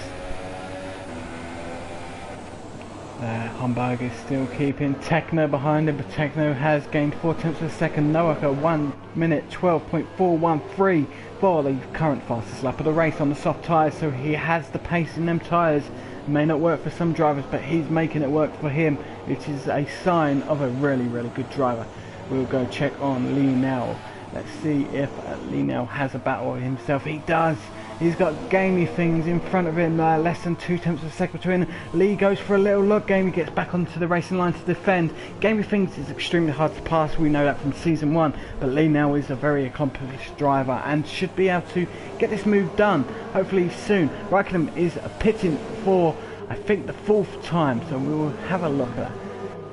Humbug is still keeping Techno behind him, but Techno has gained 4 tenths of a second. Noah at 1 minute 12.413 for the current fastest lap of the race on the soft tyres, so he has the pace in them tyres. May not work for some drivers, but he's making it work for him, which is a sign of a really, really good driver. We'll go check on Lee now. Let's see if Lee now has a battle with himself. He does. He's got Gamey Things in front of him, less than 2 tenths of a second between. Lee goes for a little look. Gamey gets back onto the racing line to defend. Gamey Things is extremely hard to pass. We know that from season 1. But Lee now is a very accomplished driver and should be able to get this move done hopefully soon. Raikkonen is pitting for, I think, the 4th time. So we will have a look at that.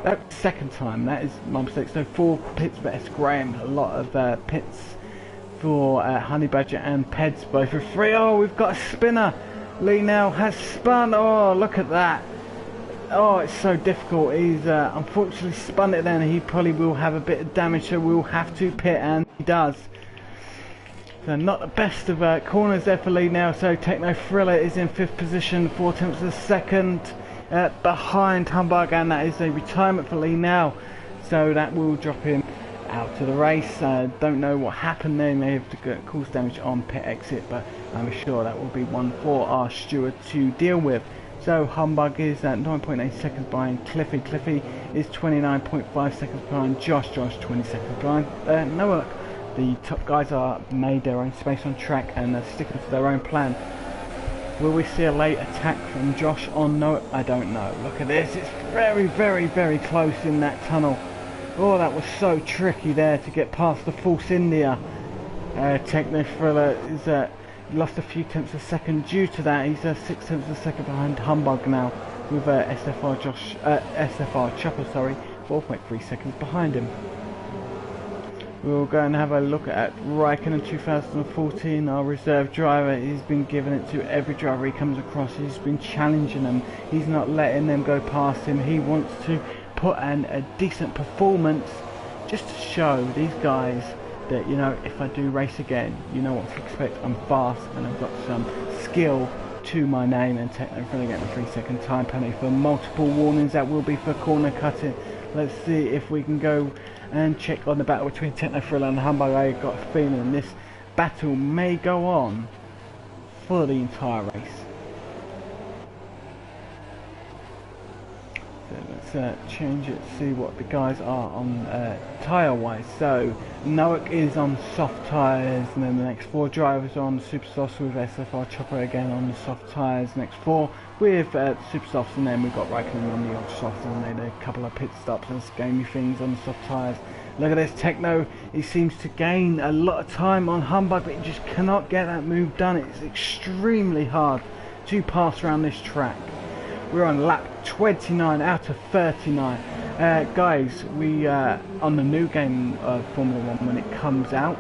That 2nd time, that is my mistake. So 4 pits for S. Graham, a lot of pits for Honey Badger and Peds, both for 3. Oh, we've got a spinner. Lee now has spun. Oh, look at that. Oh, it's so difficult. He's unfortunately spun it then. He probably will have a bit of damage, so we'll have to pit, and he does. So not the best of corners there for Lee now. So Techno Thriller is in 5th position, 4 tenths of a second behind Humbug, and that is a retirement for Lee now. So that will drop him out to the race. Don't know what happened there. He may have caused damage on pit exit, but I'm sure that will be one for our steward to deal with. So Humbug is at 9.8 seconds behind Cliffy. Cliffy is 29.5 seconds behind Josh. Josh 20 seconds behind Noah. The top guys are made their own space on track and are sticking to their own plan. Will we see a late attack from Josh on Noah? I don't know. Look at this. It's very, very, very close in that tunnel. Oh, that was so tricky there to get past the false India. Techno Thriller is lost a few tenths of a second due to that. He's 6 tenths of a second behind Humbug now, with SFR Chopper, sorry, 4.3 seconds behind him. We'll go and have a look at Raikkonen 2014, our reserve driver. He's been giving it to every driver he comes across. He's been challenging them. He's not letting them go past him. He wants to put in a decent performance just to show these guys that, you know, if I do race again, you know what to expect. I'm fast and I've got some skill to my name. And Techno Thriller getting a 3-second time penalty for multiple warnings. That will be for corner cutting. Let's see if we can go and check on the battle between Techno Thriller and Humbug. I got a feeling this battle may go on for the entire race. So let's change it, see what the guys are on tyre wise. So Noak is on soft tyres, and then the next 4 drivers are on the super softs, with SFR Chopper again on the soft tyres. Next 4 with super softs, and then we've got Raikkonen on the old soft, and then a couple of pit stops and gamey things on the soft tyres. Look at this, Techno, he seems to gain a lot of time on Humbug, but he just cannot get that move done. It's extremely hard to pass around this track. We're on lap 29 out of 39. Guys, we on the new game of Formula 1, when it comes out,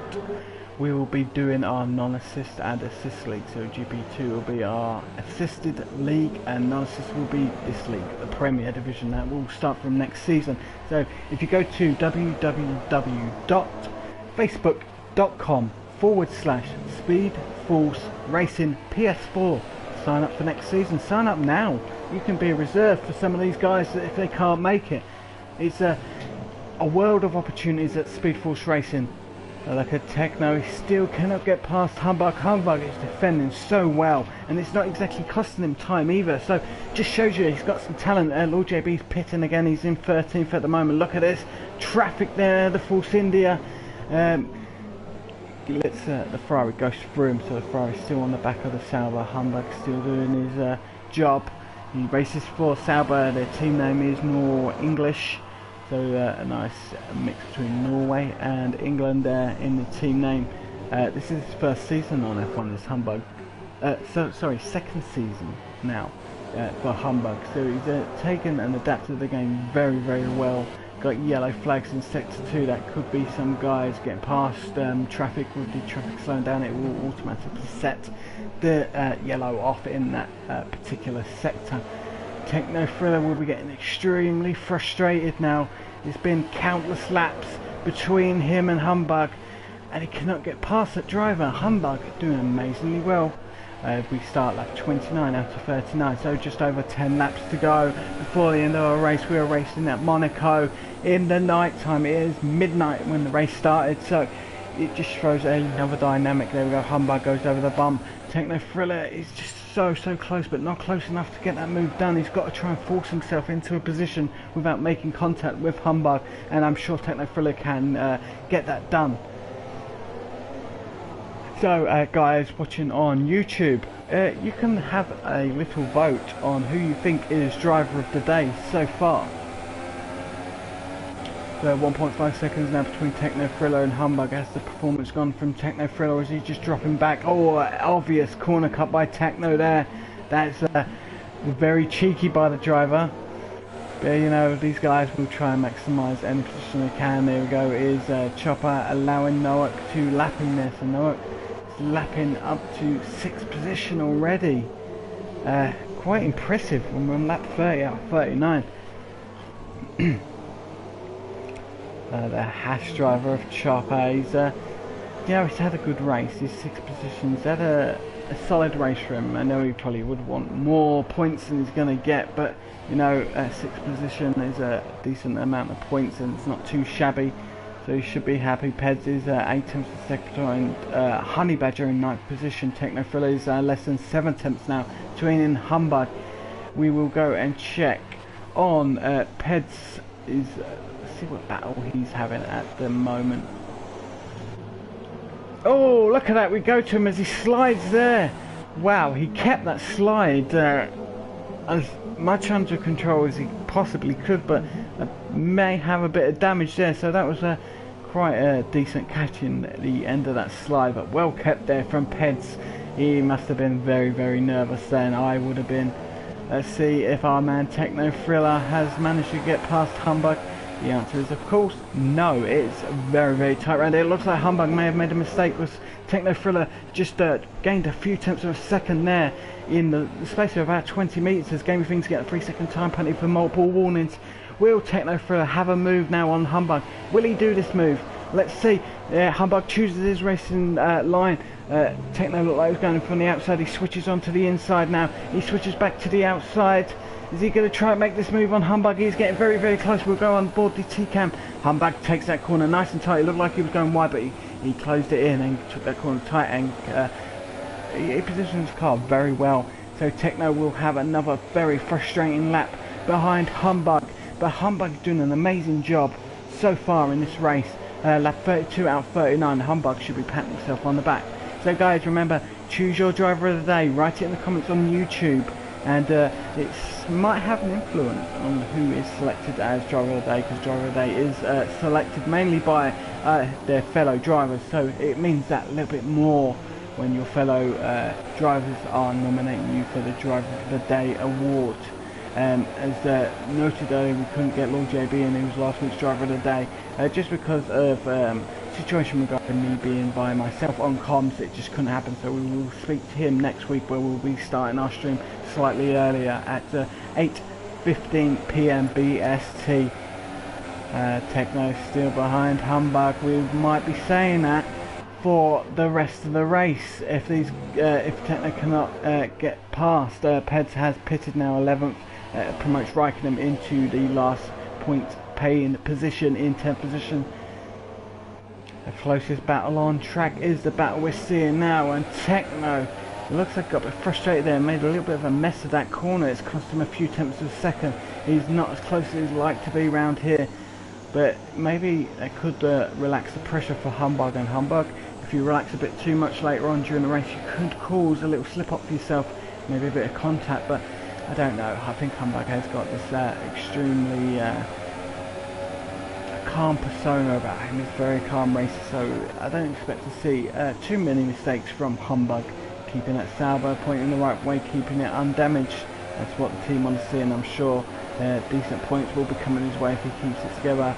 we will be doing our non-assist and assist league. So GP2 will be our assisted league and non-assist will be this league, the Premier Division. That will start from next season. So if you go to www.facebook.com/Speed Force Racing PS4, sign up for next season. Sign up now. You can be a reserve for some of these guys if they can't make it. It's a world of opportunities at Speed Force Racing. Look at Techno, he still cannot get past Humbug. Humbug is defending so well, and it's not exactly costing him time either, so just shows you he's got some talent. Lord JB's pitting again, he's in 13th at the moment. Look at this, traffic there, the Force India. Let's the Ferrari goes through him, so the Ferrari's still on the back of the Sauber. Humbug's still doing his job. He races for Sauber, their team name is Nor English. So a nice mix between Norway and England in the team name. This is his first season on F1, this Humbug. Sorry, second season now for Humbug. So he's taken and adapted the game very, very well. Got yellow flags in sector 2. That could be some guys getting past traffic. With the traffic slowing down, it will automatically set the yellow off in that particular sector. Techno Thriller will be getting extremely frustrated now. It's been countless laps between him and Humbug, and he cannot get past that driver. Humbug doing amazingly well. We start lap 29 out of 39, so just over 10 laps to go before the end of our race. We are racing at Monaco in the night time. It is midnight when the race started, so it just shows another dynamic. There we go, Humbug goes over the bump. Techno Thriller is just so close, but not close enough to get that move done. He's got to try and force himself into a position without making contact with Humbug, and I'm sure Techno Thriller can get that done. So guys watching on YouTube, you can have a little vote on who you think is driver of the day so far. So 1.5 seconds now between Techno Thriller and Humbug. Has the performance gone from Techno Thriller, or is he just dropping back? Oh, obvious corner cut by Techno there. That's very cheeky by the driver. But you know, these guys will try and maximise any position they can. There we go, is Chopper allowing Noak to lap in there. So Noak is lapping up to 6th position already. Quite impressive when we're on lap 30 out of 39. The Hash driver of Chopper, he's he's had a good race. He's 6th position. He's had a solid race for him. I know he probably would want more points than he's going to get, but you know, 6th position is a decent amount of points and it's not too shabby, so he should be happy. Peds is 8 tenths of a second behind Honey Badger in 9th position. Techno Thriller is less than 7 tenths now between Humbug. We will go and check on Peds is see what battle he's having at the moment. Oh, look at that, we go to him as he slides there. Wow, he kept that slide as much under control as he possibly could, but may have a bit of damage there, so that was quite a decent catch in the end of that slide, but well kept there from Peds. He must have been very nervous then. I would have been. Let's see if our man Techno Thriller has managed to get past Humbug. The answer is of course no. It's very tight round here. It looks like Humbug may have made a mistake, because Techno Thriller just gained a few tenths of a second there in the space of about 20 metres. As Gaming Things get a 3-second time penalty for multiple warnings. Will Techno Thriller have a move now on Humbug? Will he do this move? Let's see. Humbug chooses his racing line. Techno looked like he was going from the outside. He switches onto the inside now. He switches back to the outside. Is he going to try and make this move on Humbug? He's getting very close. We'll go on board the T-cam. Humbug takes that corner nice and tight. It looked like he was going wide, but he closed it in and took that corner tight, and he positioned his car very well. So Techno will have another very frustrating lap behind Humbug. But Humbug is doing an amazing job so far in this race. Lap 32 out of 39. Humbug should be patting himself on the back. So guys, remember, choose your driver of the day. Write it in the comments on YouTube. And it might have an influence on who is selected as driver of the day, because driver of the day is selected mainly by their fellow drivers, so it means that a little bit more when your fellow drivers are nominating you for the driver of the day award. As noted earlier, we couldn't get Lord JB, and he was last week's driver of the day just because of situation regarding me being by myself on comms, it just couldn't happen, so we will speak to him next week, where we'll be starting our stream slightly earlier at 8:15 PM BST. Techno still behind Humbug. We might be saying that for the rest of the race if Techno cannot get past. Peds has pitted now 11th, promotes Raikkonen into the last point paying position in 10th position. The closest battle on track is the battle we're seeing now, and Techno, it looks like got a bit frustrated there, made a little bit of a mess of that corner. It's cost him a few tenths of a second. He's not as close as he'd like to be round here, but maybe they could relax the pressure for Humbug. And Humbug, if you relax a bit too much later on during the race, you could cause a little slip up for yourself, maybe a bit of contact, but I don't know. I think Humbug has got this extremely calm persona about him. He's very calm racer, so I don't expect to see too many mistakes from Humbug. Keeping that salvo pointing the right way, keeping it undamaged. That's what the team want to see, and I'm sure decent points will be coming his way if he keeps it together.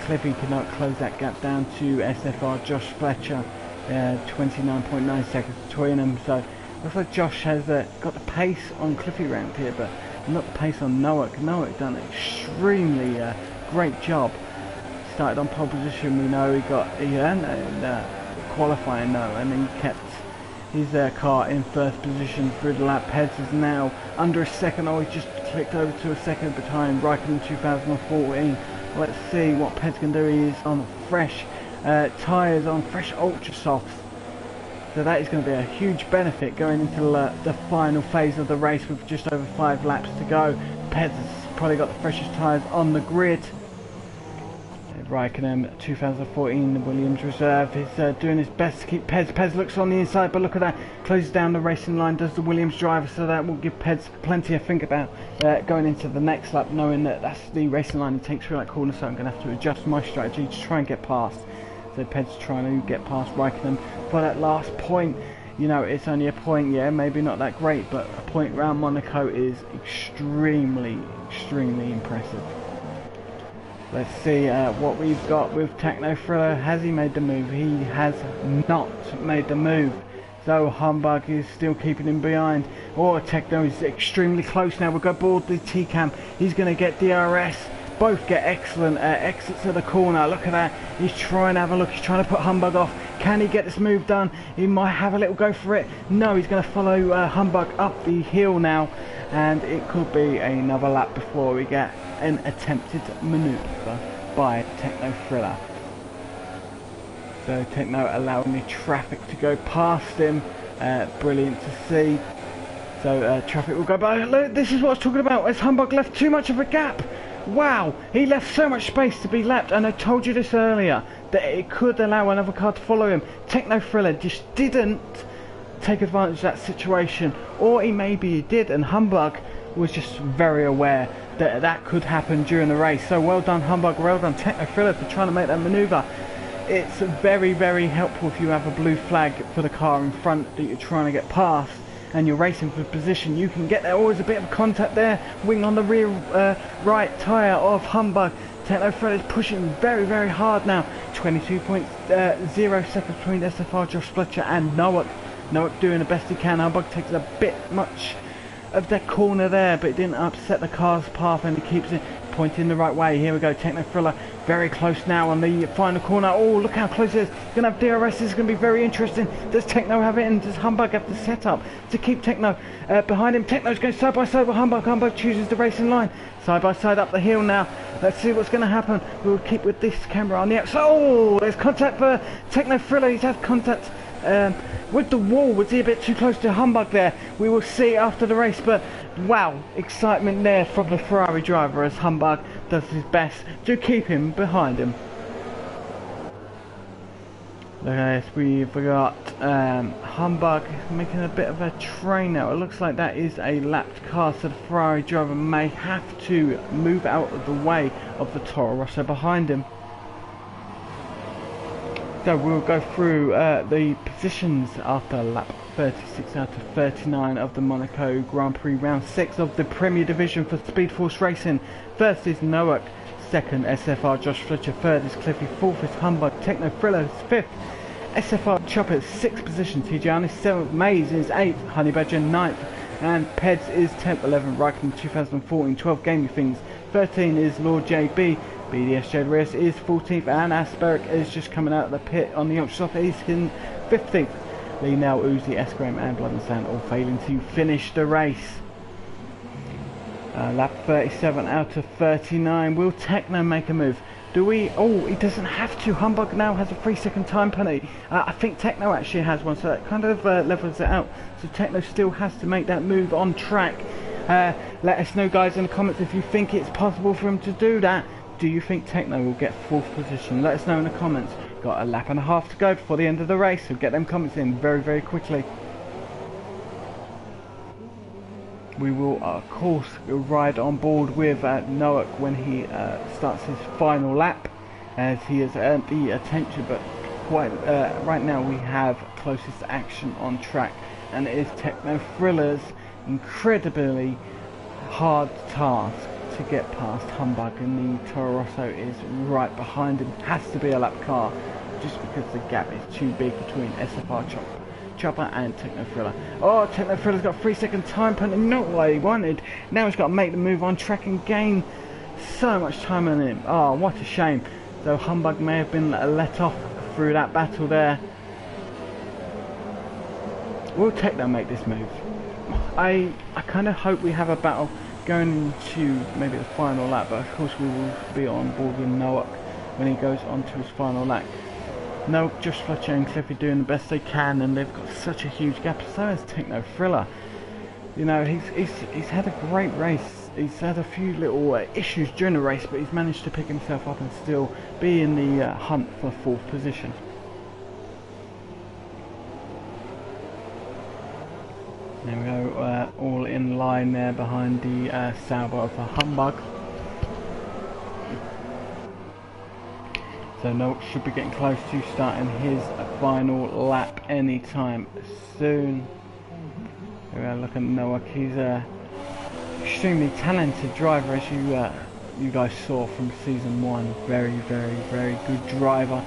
Cliffy cannot close that gap down to SFR Josh Fletcher, 29.9 seconds between them. So looks like Josh has got the pace on Cliffy round here, but not the pace on Noak. Noak done an extremely great job. Started on pole position. We know he earned qualifying though, and he kept his car in first position through the lap. Peds is now under a second. Oh, he just clicked over to a second behind Raikkonen 2014. Let's see what Peds can do. He is on fresh tyres, on fresh ultra softs. So that is going to be a huge benefit going into the final phase of the race with just over 5 laps to go. Peds has probably got the freshest tyres on the grid. Raikkonen 2014, the Williams reserve, is doing his best to keep Peds. Peds looks on the inside, but look at that, closes down the racing line, does the Williams driver, so that will give Peds plenty to think about going into the next lap, knowing that that's the racing line he takes through that corner, so I'm going to have to adjust my strategy to try and get past. So Peds trying to get past Raikkonen for that last point. You know, it's only a point, yeah, maybe not that great, but a point round Monaco is extremely impressive. Let's see what we've got with Techno Thriller. Has he made the move? He has not made the move. So Humbug is still keeping him behind. Oh, Techno is extremely close now. We'll go board the T-Cam. He's going to get DRS. Both get excellent exits of the corner. Look at that. He's trying to have a look. He's trying to put Humbug off. Can he get this move done? He might have a little go for it. No, he's going to follow Humbug up the hill now. And it could be another lap before we get an attempted manoeuvre by Techno Thriller. So Techno allowing the traffic to go past him. Brilliant to see. So traffic will go by. Look, this is what I was talking about. As Humbug left too much of a gap. Wow, he left so much space to be lapped, and I told you this earlier, that it could allow another car to follow him. Techno Thriller just didn't take advantage of that situation, or maybe he did, and Humbug was just very aware that that could happen during the race. So well done Humbug, well done Techno Thriller for trying to make that manoeuvre. It's very helpful if you have a blue flag for the car in front that you're trying to get past, and you're racing for position. You can get there. Always a bit of contact there. Wing on the rear right tyre of Humbug. Techno Thriller is pushing very hard now. 22.0 seconds between SFR Josh Fletcher and Noak. Noak doing the best he can. Humbug takes a bit much of that corner there, but it didn't upset the car's path, and he keeps it pointing the right way. Here we go, Techno Thriller very close now on the final corner. Oh, look how close it is. He's going to have DRS. This is going to be very interesting. Does Techno have it, and does Humbug have the setup to keep Techno behind him? Techno's going side by side with Humbug. Humbug chooses the racing line. Side by side up the hill now. Let's see what's going to happen. We'll keep with this camera on the outside. Oh, there's contact for Techno Thriller. He's had contact with the wall. Was he a bit too close to Humbug there? We will see after the race, but wow, excitement there from the Ferrari driver as Humbug does his best to keep him behind him. Look at this, we've got Humbug making a bit of a train now. It looks like that is a lapped car, so the Ferrari driver may have to move out of the way of the Toro Rosso behind him. So we'll go through the positions after lap 36 out of 39 of the Monaco Grand Prix round 6 of the Premier Division for Speed Force Racing. First is Noak, second SFR Josh Fletcher, third is Cliffy, fourth is Humbug, Techno Thriller is 5th, SFR Chopper is 6th position, TJ is 7th, Maze is 8th, Honey Badger 9th, and Peds is 10th, 11th, Riken 2014, 12 Gaming Things, 13 is Lord JB, BDSJ Race is 14th, and Asperk is just coming out of the pit on the option off, he's in 15th. Lee Nell, Uzi, Escram and Blood and Sand all failing to finish the race. Lap 37 out of 39. Will Techno make a move? Do we? Oh, he doesn't have to. Humbug now has a 3-second time penalty. I think Techno actually has one, so that kind of levels it out. So Techno still has to make that move on track. Let us know, guys, in the comments if you think it's possible for him to do that. Do you think Techno will get 4th position? Let us know in the comments. Got a lap and a half to go before the end of the race, so get them comments in very, very quickly. We will, of course, ride on board with Noak when he starts his final lap, as he has earned the attention, but quite right now we have closest action on track, and it is Techno Thriller's incredibly hard task to get past Humbug, and the Toro Rosso is right behind him. Has to be a lap car, just because the gap is too big between SFR Chopper and Techno Thriller. Oh, Techno Thriller's got a 3-second time penalty, not what he wanted. Now he's got to make the move on track and gain so much time on him. Oh, what a shame. So Humbug may have been let off through that battle there. Will Techno make this move? I kind of hope we have a battle going into maybe the final lap, but of course we will be on board with Noak when he goes on to his final lap. No, just Fletcher and Cliffy doing the best they can, and they've got such a huge gap. So has Techno Thriller. You know, he's had a great race. He's had a few little issues during the race, but he's managed to pick himself up and still be in the hunt for 4th position. There we go, all in line there behind the Sauber of a Humbug. So Noak should be getting close to starting his final lap anytime soon. There we are, look at Noak. He's an extremely talented driver, as you guys saw from season 1. Very, very, very good driver.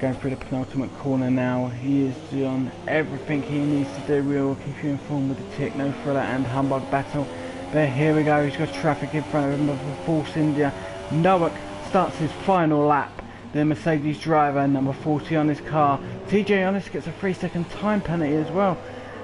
Going through the penultimate corner now. He is doing everything he needs to do. We will keep you informed with the Techno Thriller and Humbug battle. But here we go. He's got traffic in front of him of Force India. Noak starts his final lap. The Mercedes driver, number 40 on his car. TJ Honest gets a 3-second time penalty as well.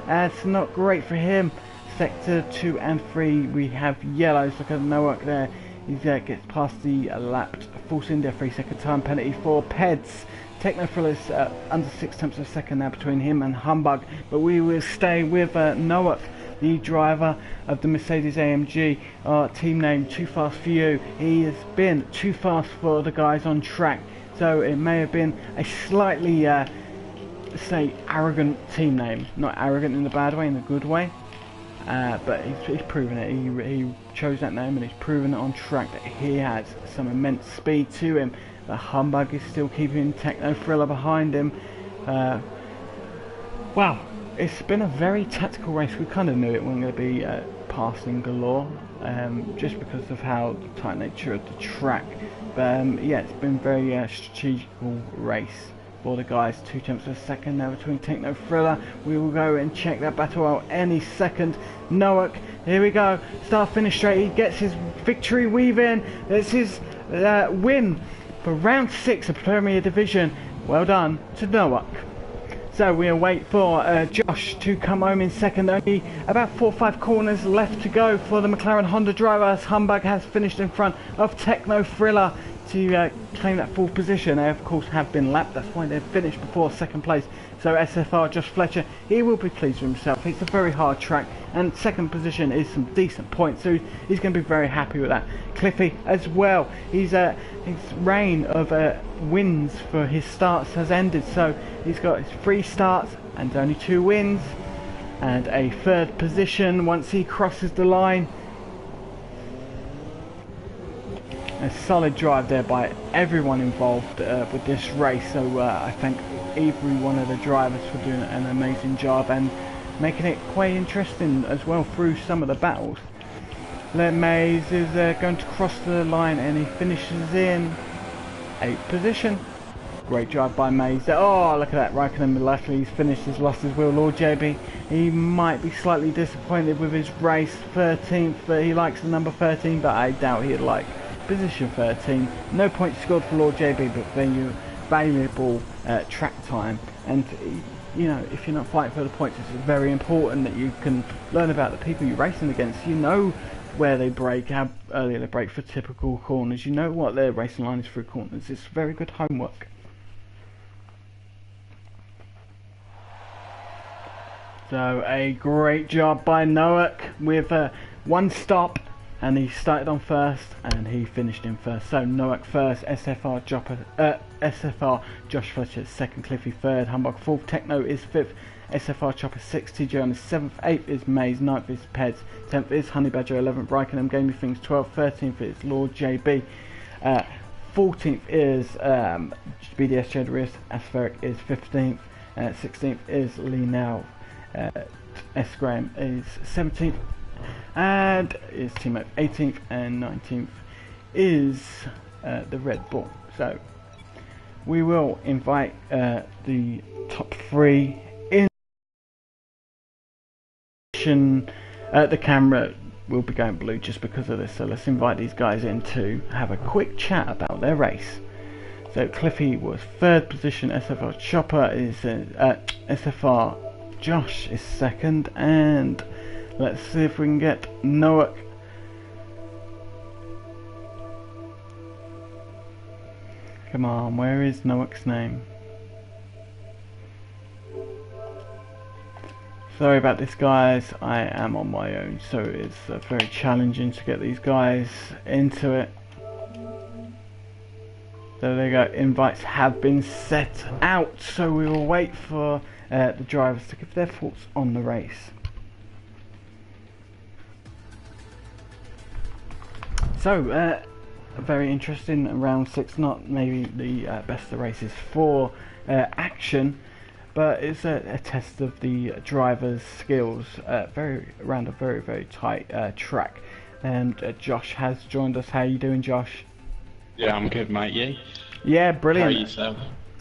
It's not great for him. Sector 2 and 3 we have yellows. Look at Noak there. He gets past the lapped Force India 3-second time penalty for Peds. Techno Thriller's under 6 tenths of a second now between him and Humbug, but we will stay with Noak, the driver of the Mercedes AMG, team name Too Fast For You. He has been too fast for the guys on track, so it may have been a slightly, say, arrogant team name. Not arrogant in the bad way, in the good way, but he's proven it. He chose that name and he's proven it on track that he has some immense speed to him. The Humbug is still keeping Techno Thriller behind him. Wow, it's been a very tactical race. We kind of knew it wasn't going to be passing galore, just because of how the tight nature of the track. But yeah, it's been a very strategical race for the guys. 2 tenths of a second now between Techno Thriller. We will go and check that battle out any second. Noak, here we go. Start finish straight. He gets his victory weave in. That's his win for round 6 of Premier Division. Well done to Noak. So we await for Josh to come home in second. Only about 4 or 5 corners left to go for the McLaren Honda driver, as Humbug has finished in front of Techno Thriller to claim that 4th position. They of course have been lapped, that's why they've finished before 2nd place. So SFR Josh Fletcher, he will be pleased with himself. It's a very hard track, and 2nd position is some decent points, so he's going to be very happy with that. Cliffy as well, his reign of wins for his starts has ended, so he's got his 3 starts and only 2 wins and a 3rd position once he crosses the line. A solid drive there by everyone involved with this race, so I thank every one of the drivers for doing an amazing job and making it quite interesting as well through some of the battles. Maze is going to cross the line and he finishes in 8th position. Great drive by Mays there. Oh, look at that. Raikkonen luckily he's finished, he's lost his wheel. Lord JB, he might be slightly disappointed with his race. 13th, but he likes the number 13, but I doubt he'd like position 13. No points scored for Lord JB, but valuable track time. And you know, if you're not fighting for the points, it's very important that you can learn about the people you're racing against. You know where they brake, how early they brake for typical corners. You know what their racing line is through corners. It's very good homework. So a great job by Noack with one stop, and he started on first and he finished in first. So Noack first, SFR Josh Fletcher second, Cliffy third, Humbug fourth, Techno is fifth, SFR Chopper 6, TJ on is 7th, 8th is Mays, 9th is Peds, 10th is Honey Badger, 11th Raikkonen Gaming Things, 12th, 13th is Lord JB, 14th is BDS Jedrius, Aspheric is 15th, 16th is Lee Now, S Graham is 17th, and is teammate 18th, and 19th is the Red Bull. So we will invite the top 3 in. The camera will be going blue just because of this, so let's invite these guys in to have a quick chat about their race. So Cliffy was 3rd position, SFR Chopper is SFR Josh is 2nd, and let's see if we can get Noack. Come on, where is Noack's name? Sorry about this, guys, I am on my own, so it's very challenging to get these guys into it. So there you go, invites have been set out, so we will wait for the drivers to give their thoughts on the race. So, very interesting round 6, not maybe the best of races for action, but it's a test of the driver's skills around a very tight track. And Josh has joined us. How are you doing, Josh? Yeah, I'm good, mate. You? Yeah, brilliant. How are you, yourself?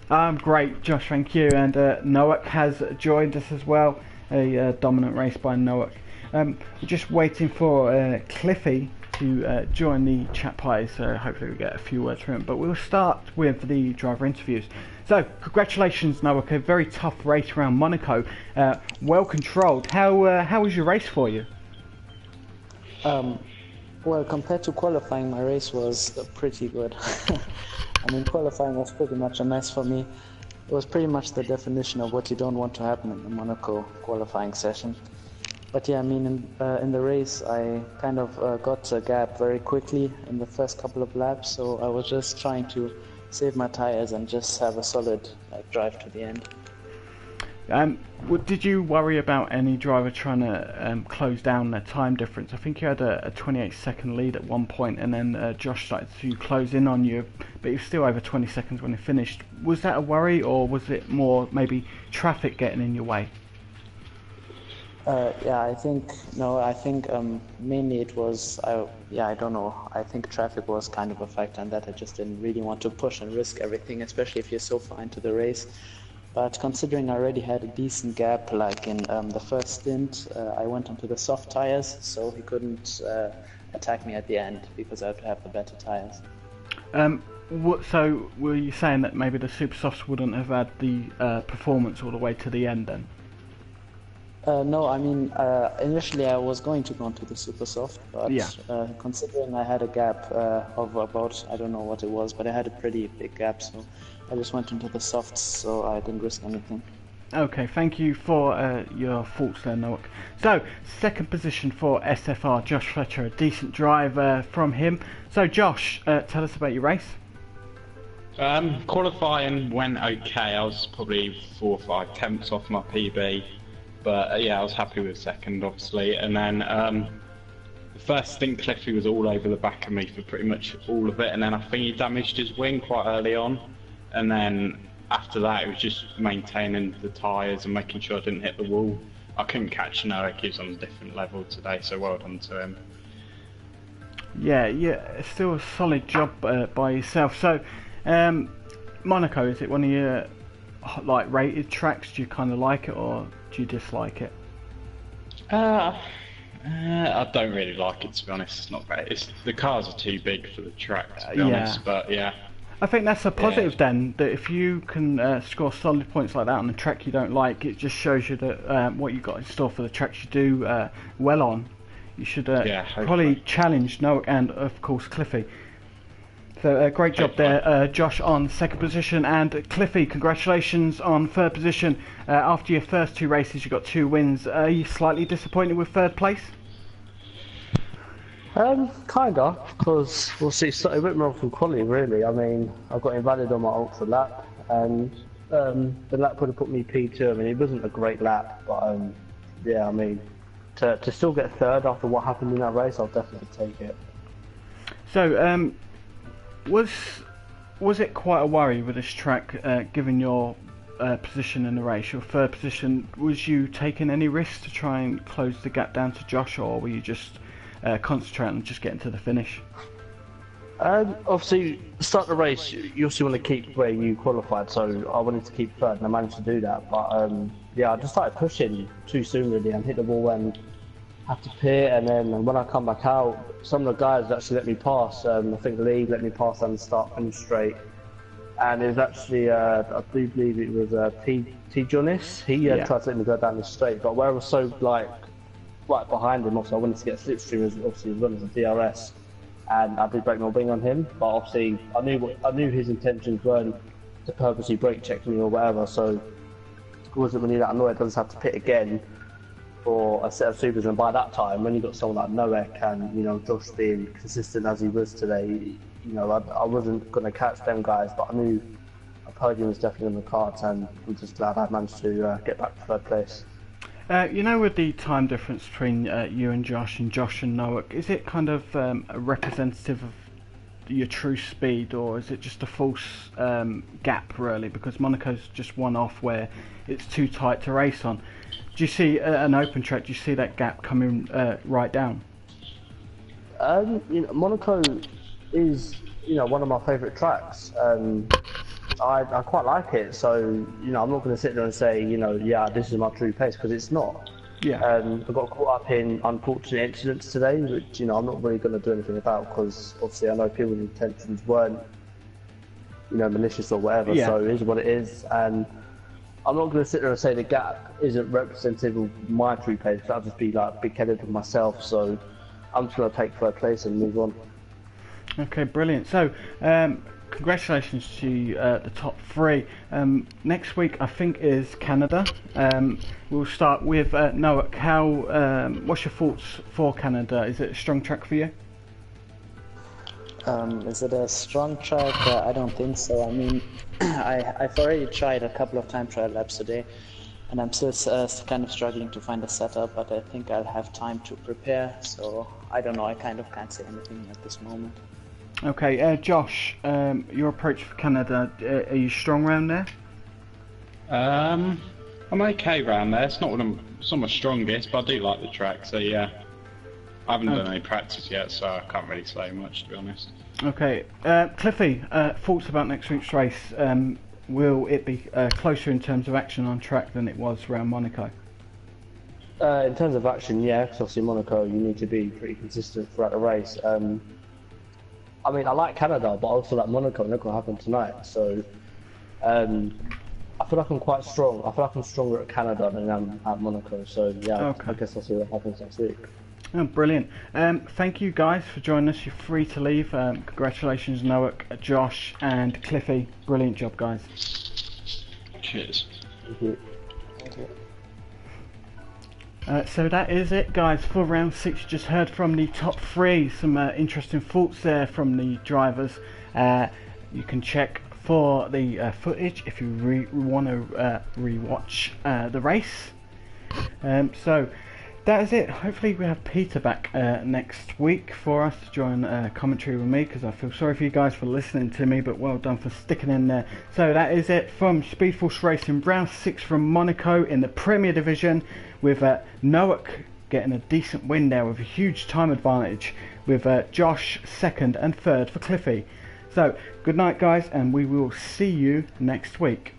I'm great, Josh, thank you. And Noack has joined us as well. A dominant race by Noack. We're just waiting for Cliffy to join the chat party, so hopefully we get a few words from him. But we'll start with the driver interviews. So, congratulations, Noack. A very tough race around Monaco. Well controlled. How was your race for you? Well, compared to qualifying, my race was pretty good. I mean, qualifying was pretty much a mess for me. It was pretty much the definition of what you don't want to happen in the Monaco qualifying session. But yeah, I mean, in the race, I kind of got a gap very quickly in the first couple of laps, so I was just trying to save my tires and just have a solid drive to the end. Did you worry about any driver trying to close down their time difference? I think you had a 28-second lead at one point, and then Josh started to close in on you, but you were still over 20 seconds when it finished. Was that a worry, or was it more maybe traffic getting in your way? Yeah, I think mainly it was, I don't know, I think traffic was kind of a factor, and that I just didn't really want to push and risk everything, especially if you're so far into the race. But considering I already had a decent gap, like in the first stint, I went onto the soft tires, so he couldn't attack me at the end because I had to have the better tires. So were you saying that maybe the super softs wouldn't have had the performance all the way to the end then? No, I mean, initially I was going to go into the super soft, but yeah. Considering I had a gap of about, I don't know what it was, but I had a pretty big gap, so I just went into the softs, so I didn't risk anything. Okay, thank you for your thoughts there, Noack. So, second position for SFR, Josh Fletcher, a decent drive from him. So, Josh, tell us about your race. Qualifying went okay. I was probably 4 or 5 tenths off my PB. But yeah, I was happy with second, obviously. And then the first stint, Cliffy was all over the back of me for pretty much all of it. And then I think he damaged his wing quite early on. And then after that, it was just maintaining the tyres and making sure I didn't hit the wall. I couldn't catch Noack. He was on a different level today, so well done to him. Yeah, still a solid job by yourself. So, Monaco, is it one of your like rated tracks? Do you kind of like it or do you dislike it? I don't really like it, to be honest. It's not great. The cars are too big for the track, to be honest. But yeah. I think that's a positive then, that if you can score solid points like that on a track you don't like, it just shows you that what you've got in store for the tracks you do well on. You should probably challenge Noah and, of course, Cliffy. So great job there, Josh on second position, and Cliffy, congratulations on third position. After your first 2 races, you got 2 wins. Are you slightly disappointed with third place? Kinda, because we'll see. So it went wrong from quality, really. I mean, I got invalid on my ultra lap, and the lap would have put me P2. I mean, it wasn't a great lap, but yeah, I mean, to still get third after what happened in that race, I'll definitely take it. So, was it quite a worry with this track, given your position in the race, your third position? Was you taking any risks to try and close the gap down to Josh, or were you just concentrating on just getting to the finish? Obviously, start the race, you also want to keep where you qualified, so I wanted to keep third, and I managed to do that. But yeah, I just started pushing too soon, really, and hit the wall and had to pit. And then when I come back out, some of the guys actually let me pass. I think Lee let me pass down the start finish straight, and it was actually I do believe it was T Jonas. He tried to let me go down the straight, but where I was so like right behind him, also I wanted to get slipstream as well as a DRS, and I did break my wing on him. But obviously I knew his intentions weren't to purposely brake check me or whatever, so I wasn't really that annoyed. I just had to pit again for a set of supers, and by that time, when you got someone like Noek and Josh being consistent as he was today, I wasn't going to catch them guys, but I knew a podium was definitely in the cards, and I'm just glad I managed to get back to third place. With the time difference between you and Josh and Noah, is it kind of a representative of your true speed, or is it just a false gap, really? Because Monaco's just one off where it's too tight to race on. Do you see an open track? Do you see that gap coming right down? Monaco is one of my favourite tracks. I quite like it, so I'm not going to sit there and say this is my true pace, because it's not. Yeah. I got caught up in unfortunate incidents today, which I'm not really going to do anything about, because obviously I know people's intentions weren't malicious or whatever. Yeah. So it is what it is, and I'm not going to sit there and say the gap isn't representative of my true pace, because I'll just be like big-headed with myself. So I'm just going to take third place and move on. Okay, brilliant. So congratulations to the top 3. Next week I think is Canada. We'll start with Noah. What's your thoughts for Canada? Is it a strong track for you? Is it a strong track? I don't think so. I mean, I've already tried a couple of time trial laps today, and I'm still kind of struggling to find a setup, but I think I'll have time to prepare, so I don't know, I kind of can't say anything at this moment. Okay, Josh, your approach for Canada, are you strong around there? I'm okay around there. It's not my strongest, but I do like the track, so yeah. I haven't done any practice yet, so I can't really say much, to be honest. Okay, Cliffy, thoughts about next week's race? Will it be closer in terms of action on track than it was around Monaco? In terms of action, yeah, because obviously Monaco, you need to be pretty consistent throughout the race. I mean, I like Canada, but I also like Monaco, and look what happened tonight. So, I feel like I'm quite strong. I feel like I'm stronger at Canada than I am at Monaco. So, yeah, okay. I guess I'll see what happens next week. Oh, brilliant. Thank you guys for joining us. You're free to leave. Congratulations, Noah, Josh, and Cliffy. Brilliant job, guys. Cheers. Thank you. Thank you. So that is it, guys, for round 6. You just heard from the top 3, some interesting thoughts there from the drivers. You can check for the footage if you want to re-watch the race. So that is it. Hopefully we have Peter back next week for us to join commentary with me, because I feel sorry for you guys for listening to me, but well done for sticking in there. So that is it from Speed Force Racing, round 6 from Monaco in the Premier Division, with Noah getting a decent win there with a huge time advantage, with Josh second and third for Cliffy. So, good night guys, and we will see you next week.